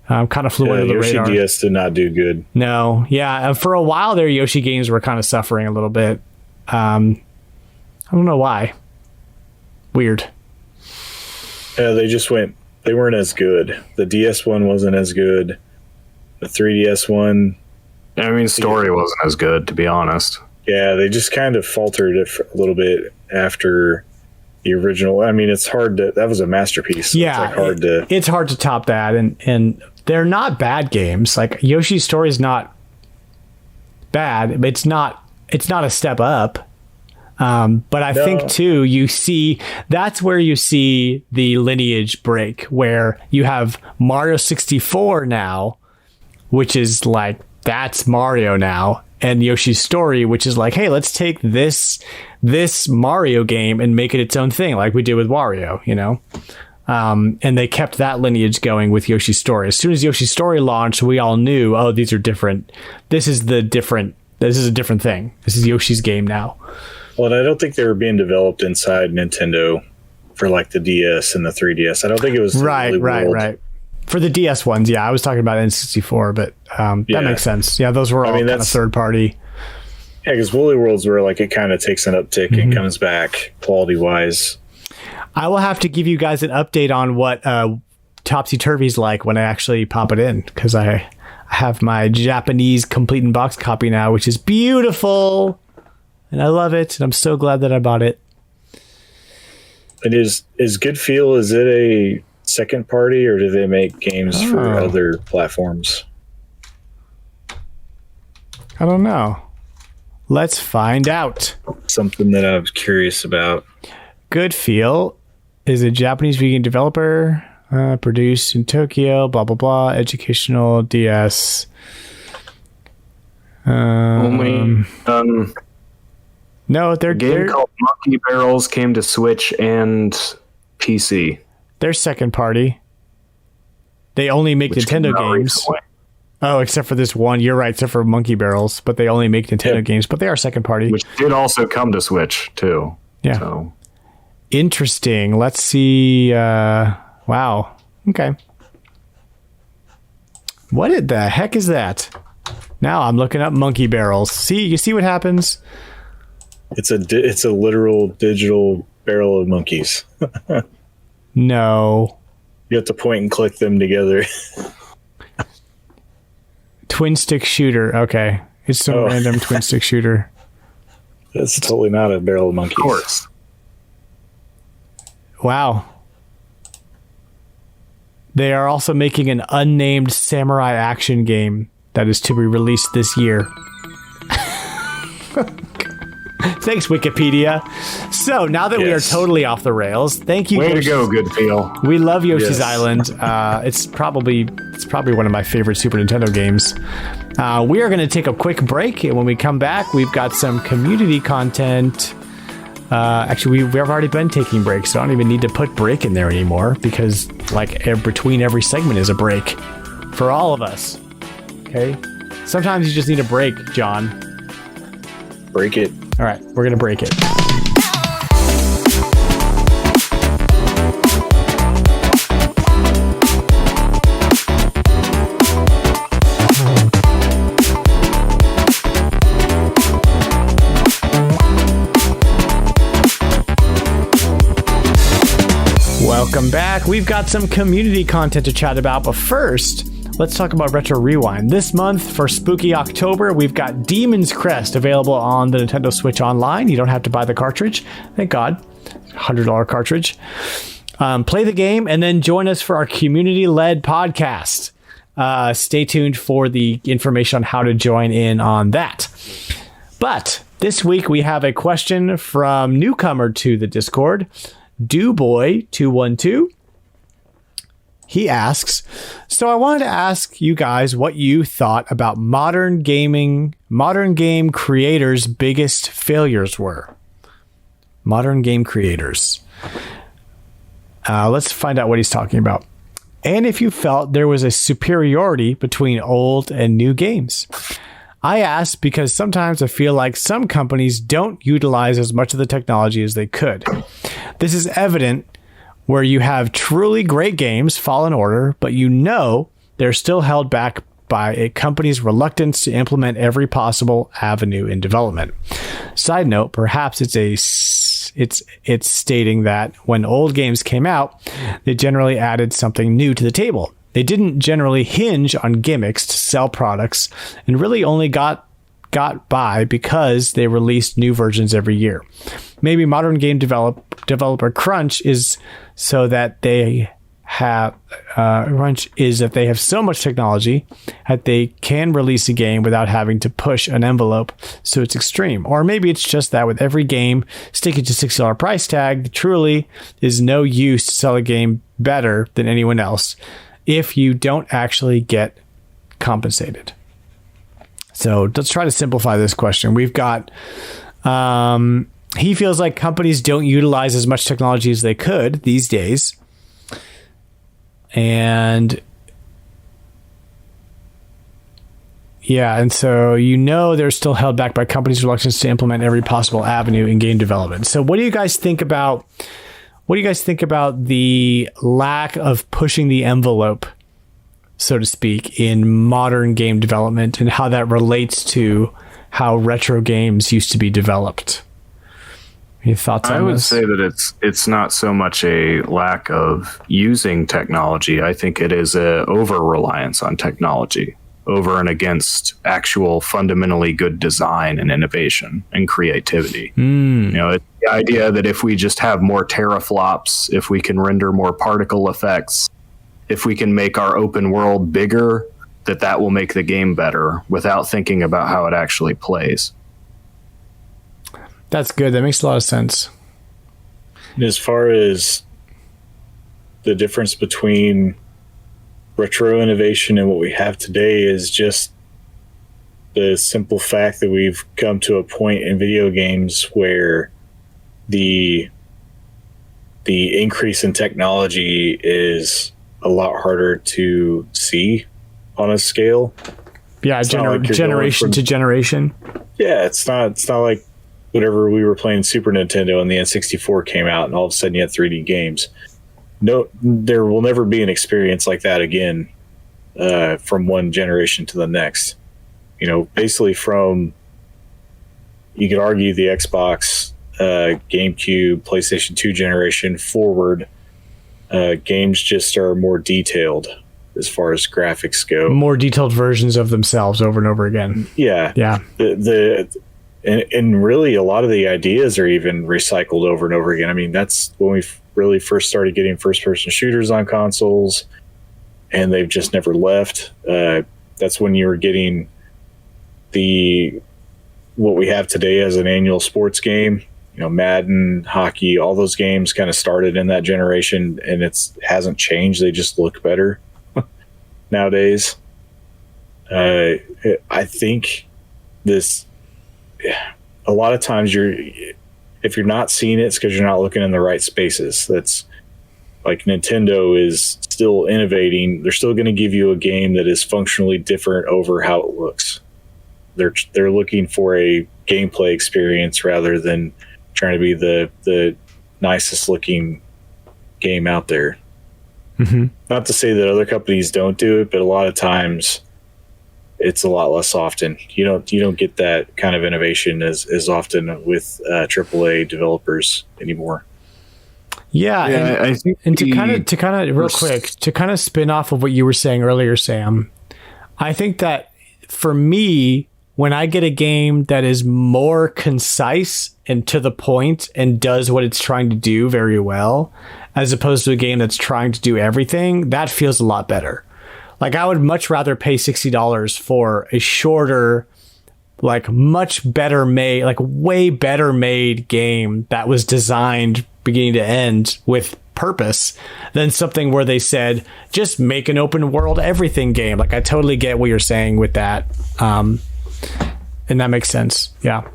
Kind of flew under the radar. Yoshi DS did not do good. No, yeah. For a while there, Yoshi games were kind of suffering a little bit. I don't know why. Weird. Yeah, they weren't as good. The DS one wasn't as good. The 3DS one. I mean, story wasn't as good, to be honest. Yeah, they just kind of faltered it a little bit after the original. I mean, it's hard to. That was a masterpiece. So yeah, it's hard to top that, and they're not bad games. Like Yoshi's Story is not bad, but it's not a step up. But I think too, that's where you see the lineage break, where you have Mario 64 now, which is like. That's Mario now, and Yoshi's Story, which is like, hey, let's take this Mario game and make it its own thing, like we did with Wario, and they kept that lineage going with Yoshi's Story. As soon as Yoshi's Story launched, we all knew, these are different. This is a different thing. This is Yoshi's game now. Well, and I don't think they were being developed inside Nintendo for like the DS and the 3DS. I don't think it was right. For the DS ones, yeah, I was talking about N64, but that makes sense. Yeah, those were all kind of third party. Yeah, because Woolly World's where like it kind of takes an uptick and comes back quality wise. I will have to give you guys an update on what Topsy Turvy's like when I actually pop it in, because I have my Japanese complete in box copy now, which is beautiful, and I love it, and I'm so glad that I bought it. It is Good Feel. Is it a second party, or do they make games for other platforms? I don't know. Let's find out. Something that I was curious about. Good Feel is a Japanese vegan developer, produced in Tokyo, blah blah blah, educational DS. Only no, they're game called Monkey Barrels came to Switch and PC. They're second party. They only make Nintendo games. Recently. Oh, except for this one. You're right, except for Monkey Barrels, but they only make Nintendo games, but they are second party. Which did also come to Switch, too. Yeah. So. Interesting. Let's see. Wow. Okay. What the heck is that? Now I'm looking up Monkey Barrels. You see what happens? It's a literal digital barrel of monkeys. No. You have to point and click them together. Twin stick shooter. Okay. It's some random twin stick shooter. That's totally not a barrel of monkeys. Of course. Wow. They are also making an unnamed samurai action game that is to be released this year. Thanks, Wikipedia. So now that we are totally off the rails, thank you. Way to go, Good Feel. We love Yoshi's Island. It's probably one of my favorite Super Nintendo games. We are going to take a quick break, and when we come back, we've got some community content. Actually, we've already been taking breaks, so I don't even need to put break in there anymore, because like between every segment is a break for all of us. Okay. Sometimes you just need a break, John. Break it. All right, we're going to break it. Welcome back. We've got some community content to chat about, but first, let's talk about Retro Rewind. This month, for Spooky October, we've got Demon's Crest available on the Nintendo Switch Online. You don't have to buy the cartridge. Thank God. $100 cartridge. Play the game and then join us for our community-led podcast. Stay tuned for the information on how to join in on that. But this week, we have a question from newcomer to the Discord, DoBoy212. He asks, so I wanted to ask you guys what you thought about modern game creators' biggest failures were. Modern game creators. Let's find out what he's talking about. And if you felt there was a superiority between old and new games. I ask because sometimes I feel like some companies don't utilize as much of the technology as they could. This is evident where you have truly great games, Fallen Order, but you know they're still held back by a company's reluctance to implement every possible avenue in development. Side note, perhaps it's stating that when old games came out, they generally added something new to the table. They didn't generally hinge on gimmicks to sell products and really only got by because they released new versions every year. Maybe modern game developer crunch is so that they have so much technology that they can release a game without having to push an envelope, so it's extreme. Or maybe it's just that with every game sticking to $60 price tag, truly is no use to sell a game better than anyone else if you don't actually get compensated. So let's try to simplify this question. We've got, he feels like companies don't utilize as much technology as they could these days. And yeah, and so they're still held back by companies' reluctance to implement every possible avenue in game development. So what do you guys think about the lack of pushing the envelope, so to speak, in modern game development and how that relates to how retro games used to be developed? Any thoughts on this? I would say that it's not so much a lack of using technology. I think it is a over-reliance on technology over and against actual fundamentally good design and innovation and creativity. It's the idea that if we just have more teraflops, if we can render more particle effects, if we can make our open world bigger, that will make the game better without thinking about how it actually plays. That's good. That makes a lot of sense. As far as the difference between retro innovation and what we have today is just the simple fact that we've come to a point in video games where the increase in technology is a lot harder to see on a scale. Yeah, generation to generation. Yeah, it's not like whenever we were playing Super Nintendo and the N64 came out and all of a sudden you had 3D games. No, there will never be an experience like that again from one generation to the next. Basically from, you could argue the Xbox, GameCube, PlayStation 2 generation forward, games just are more detailed as far as graphics go. More detailed versions of themselves over and over again. Yeah. Yeah. And really a lot of the ideas are even recycled over and over again. I mean, that's when we really first started getting first-person shooters on consoles, and they've just never left. That's when you were getting what we have today as an annual sports game. Madden, hockey, all those games kind of started in that generation, and it hasn't changed. They just look better nowadays. I think a lot of times if you're not seeing it, it's because you're not looking in the right spaces. That's like Nintendo is still innovating. They're still going to give you a game that is functionally different over how it looks. They're looking for a gameplay experience rather than trying to be the nicest looking game out there. Mm-hmm. Not to say that other companies don't do it, but a lot of times it's a lot less often. You don't get that kind of innovation as often with AAA developers anymore. Yeah, I think to kind of real quick to kind of spin off of what you were saying earlier, Sam. I think that for me, when I get a game that is more concise and to the point and does what it's trying to do very well, as opposed to a game that's trying to do everything, that feels a lot better. Like, I would much rather pay $60 for a shorter, like much better made, like way better made game that was designed beginning to end with purpose than something where they said, just make an open world everything game. Like, I totally get what you're saying with that. And that makes sense. Yeah.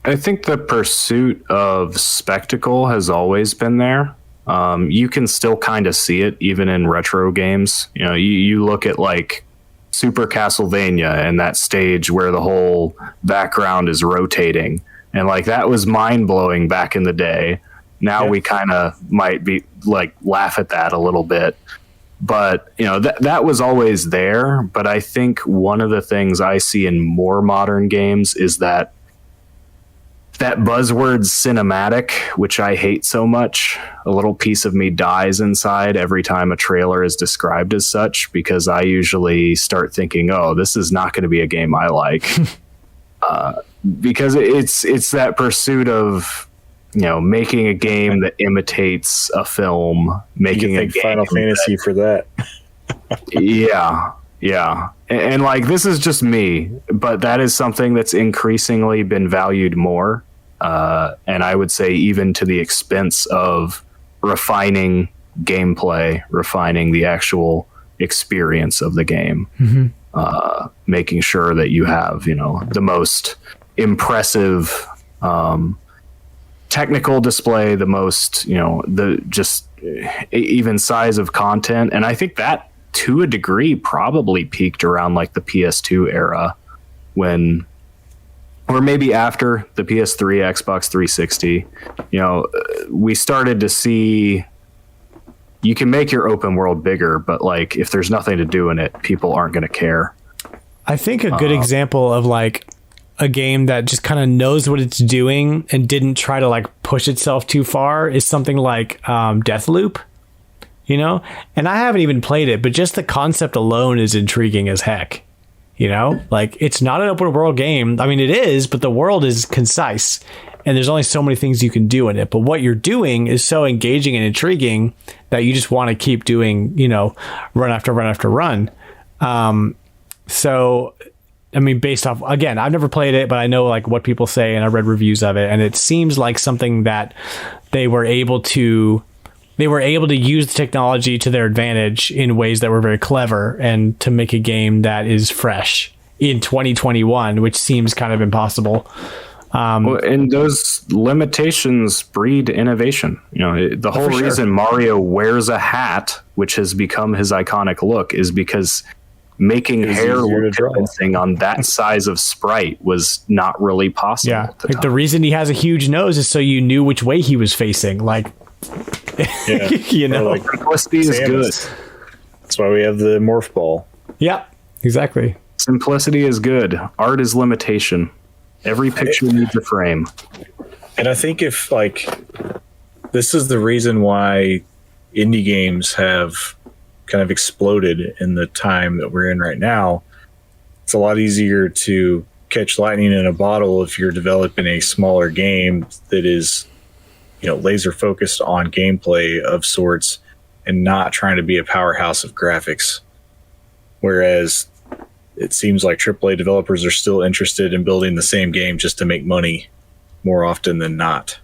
I think the pursuit of spectacle has always been there. You can still kind of see it even in retro games. You know, you look at like Super Castlevania and that stage where the whole background is rotating, and like that was mind blowing back in the day. Now we kind of might be like laugh at that a little bit, but you know that was always there. But I think one of the things I see in more modern games is that buzzword cinematic, which I hate so much. A little piece of me dies inside every time a trailer is described as such, because I usually start thinking, oh, this is not going to be a game I like. Because it's that pursuit of, you know, making a game that imitates a film, making a game Final Fantasy for that. Yeah. And like, this is just me, but that is something that's increasingly been valued more. And I would say even to the expense of refining gameplay, refining the actual experience of the game, making sure that you have, you know, the most impressive technical display, the most, you know, the just even size of content. And I think that to a degree probably peaked around like the PS2 era, when, or maybe after the PS3, Xbox 360, you know, we started to see you can make your open world bigger, but like if there's nothing to do in it, people aren't going to care. I think a good example of like a game that just kind of knows what it's doing and didn't try to like push itself too far is something like Deathloop, you know? And I haven't even played it, but just the concept alone is intriguing as heck. You know, like it's not an open world game. I mean, it is, but the world is concise and there's only so many things you can do in it. But what you're doing is so engaging and intriguing that you just want to keep doing, you know, run after run after run. So, I mean, based off, again, I've never played it, but I know like what people say and I read reviews of it. And it seems like something that they were able to use the technology to their advantage in ways that were very clever and to make a game that is fresh in 2021, which seems kind of impossible. And those limitations breed innovation. You know, the whole reason Mario wears a hat, which has become his iconic look, is because making hair look convincing on that size of sprite was not really possible. Yeah, like the reason he has a huge nose is so you knew which way he was facing. Like, yeah. You know, like simplicity is good. That's why we have the morph ball. Yeah, exactly. Simplicity is good. Art is limitation. Every picture needs a frame. And I think if like this is the reason why indie games have kind of exploded in the time that we're in right now. It's a lot easier to catch lightning in a bottle if you're developing a smaller game that is, you know, laser focused on gameplay of sorts and not trying to be a powerhouse of graphics. Whereas it seems like AAA developers are still interested in building the same game just to make money more often than not.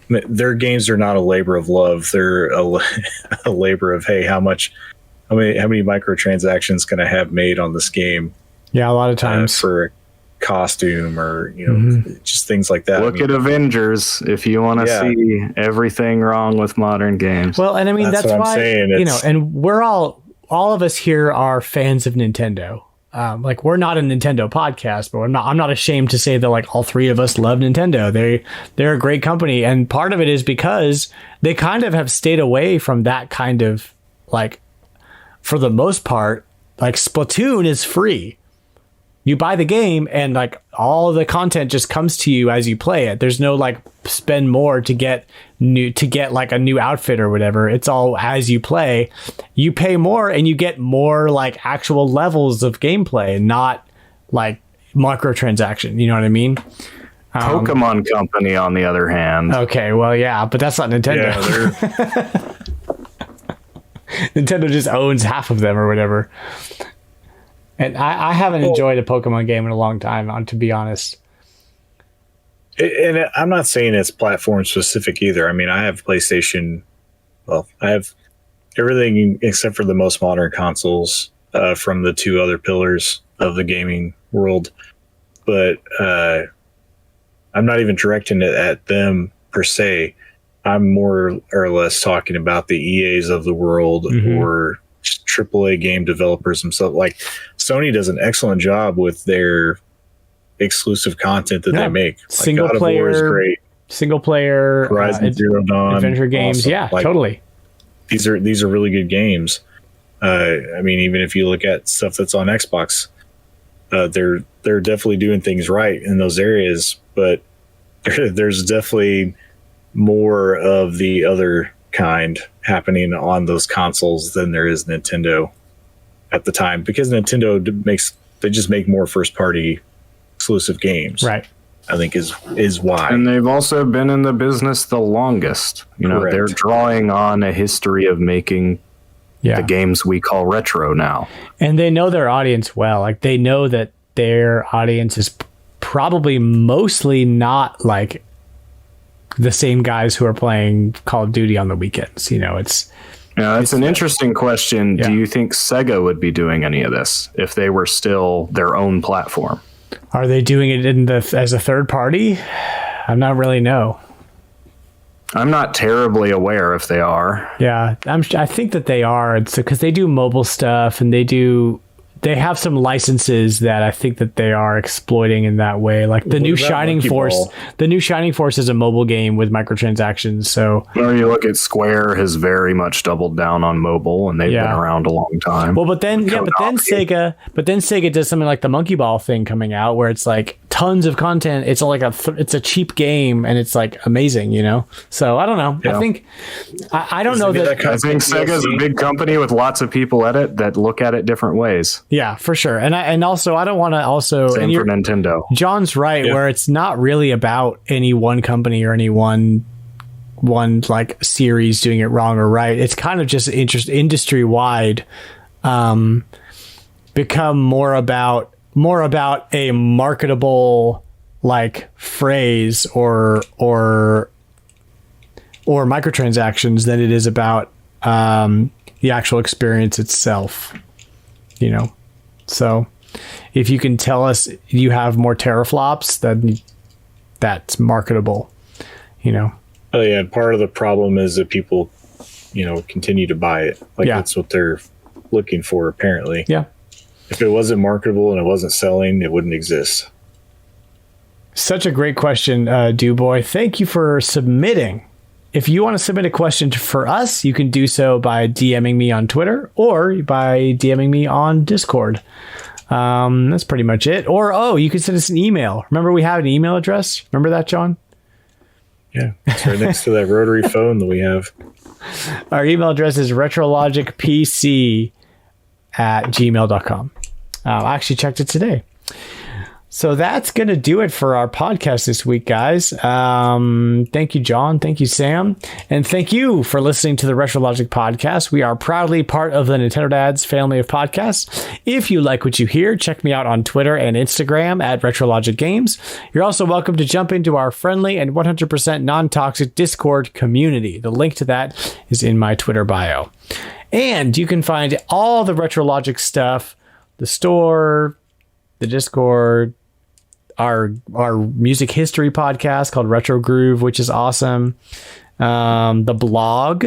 Their games are not a labor of love. They're a labor of, hey, how many microtransactions can I have made on this game? Yeah, a lot of times for costume or, you know, just things like that. Look at Avengers if you want to see everything wrong with modern games. Well, and I mean, that's what why, I'm saying. you know, and we're all of us here are fans of Nintendo. Like, we're not a Nintendo podcast, but I'm not ashamed to say that, like, all three of us love Nintendo. They're a great company. And part of it is because they kind of have stayed away from that kind of, like, for the most part, like, Splatoon is free. You buy the game and, like, all the content just comes to you as you play it. There's no, like, spend more to get like a new outfit or whatever. It's all as you play. You pay more and you get more, like, actual levels of gameplay, not like microtransaction. You know what I mean? Pokemon Company, on the other hand. Okay, well, yeah, but that's not Nintendo. Nintendo just owns half of them or whatever. And I haven't enjoyed a Pokemon game in a long time, to be honest. And I'm not saying it's platform specific either. I mean, I have PlayStation. Well, I have everything except for the most modern consoles from the two other pillars of the gaming world. But I'm not even directing it at them per se. I'm more or less talking about the EAs of the world or AAA game developers themselves. Like, Sony does an excellent job with their exclusive content that they make. Single God player of War is great. Single player Horizon Zero Dawn, adventure games. awesome. Yeah, Like, totally. These are really good games. I mean, even if you look at stuff that's on Xbox, they're definitely doing things right in those areas. But there's definitely more of the other kind happening on those consoles than there is Nintendo at the time, because Nintendo they just make more first party exclusive games, right? I think is why. And they've also been in the business the longest. You know, Correct. they're drawing on a history of making the games we call retro now. And they know their audience well. Like, they know that their audience is probably mostly not like the same guys who are playing Call of Duty on the weekends. You know, it's an interesting question. Yeah. Do you think Sega would be doing any of this if they were still their own platform? Are they doing it as a third party? I'm not really know. I'm not terribly aware if they are. Yeah, I think that they are. It's because they do mobile stuff and they have some licenses that I think that they are exploiting in that way. Like the new Shining Force. The new Shining Force is a mobile game with microtransactions. So, well, you look at Square has very much doubled down on mobile, and they've been around a long time. Well, but then Sega does something like the Monkey Ball thing coming out, where it's like tons of content. It's like it's a cheap game, and it's like amazing, you know. So I don't know. Yeah. I think I don't know that. I think Sega's a big company with lots of people at it that look at it different ways. Yeah, for sure. And also, I don't want to also... Same for Nintendo. John's right, where it's not really about any one company or any one like series doing it wrong or right. It's kind of just industry-wide become more about a marketable like phrase or microtransactions than it is about the actual experience itself, you know. So if you can tell us you have more teraflops, then that's marketable, you know. Oh yeah, part of the problem is that people, you know, continue to buy it. Like that's what they're looking for, apparently. Yeah. If it wasn't marketable and it wasn't selling, it wouldn't exist. Such a great question, Duboy. Thank you for submitting. If you want to submit a question for us, you can do so by DMing me on Twitter or by DMing me on Discord. That's pretty much it. Or, you can send us an email. Remember we have an email address? Remember that, John? Yeah, it's right next to that rotary phone that we have. Our email address is retrologicpc@gmail.com. I actually checked it today. So that's going to do it for our podcast this week, guys. Thank you, John. Thank you, Sam. And thank you for listening to the RetroLogic podcast. We are proudly part of the Nintendo Dads family of podcasts. If you like what you hear, check me out on Twitter and Instagram at RetroLogic Games. You're also welcome to jump into our friendly and 100% non-toxic Discord community. The link to that is in my Twitter bio. And you can find all the RetroLogic stuff, the store, the Discord, our music history podcast called Retro Groove, which is awesome. The blog,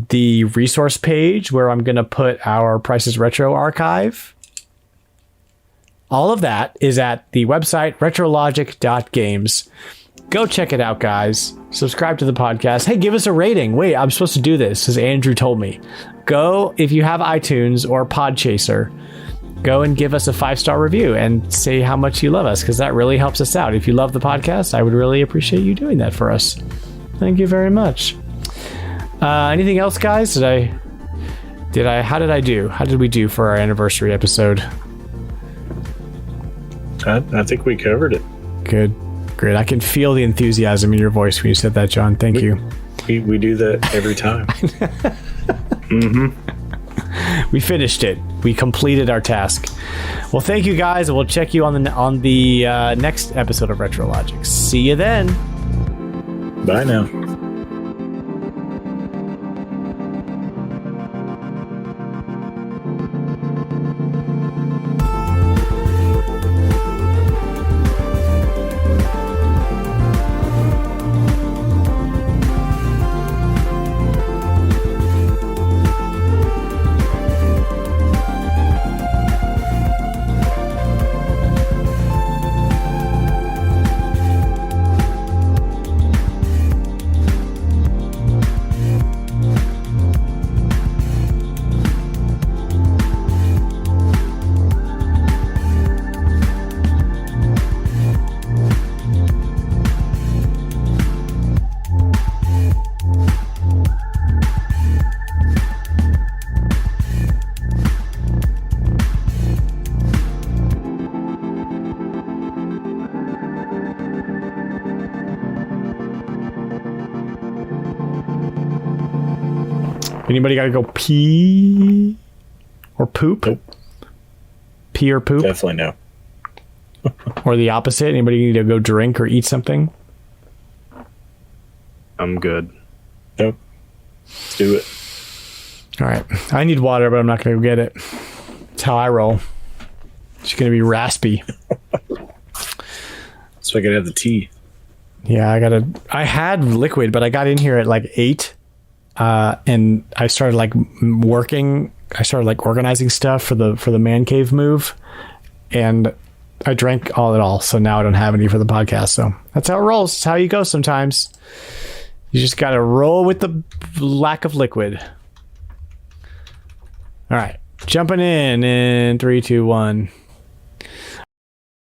the resource page where I'm going to put our Prices Retro archive. All of that is at the website retrologic.games. Go check it out, guys. Subscribe to the podcast. Hey, give us a rating. Wait, I'm supposed to do this because Andrew told me. Go, if you have iTunes or Podchaser, go and give us a 5-star review and say how much you love us, because that really helps us out. If you love the podcast, I would really appreciate you doing that for us. Thank you very much. Anything else, guys? How did I do? How did we do for our anniversary episode? I think we covered it. Good. Great. I can feel the enthusiasm in your voice when you said that, John. Thank you. We do that every time. We finished it. We completed our task. Well, thank you, guys. We'll check you on the next episode of RetroLogic. See you then. Bye now. Anybody got to go pee or poop? Nope. Pee or poop? Definitely no. Or the opposite? Anybody need to go drink or eat something? I'm good. Nope. Let's do it. All right. I need water, but I'm not going to go get it. That's how I roll. It's going to be raspy. So I could have the tea. Yeah, I had liquid, but I got in here at like 8. And I started like working. I started like organizing stuff for the man cave move, and I drank all it all. So now I don't have any for the podcast. So that's how it rolls. It's how you go sometimes. You just got to roll with the lack of liquid. All right, jumping in 3, 2, 1.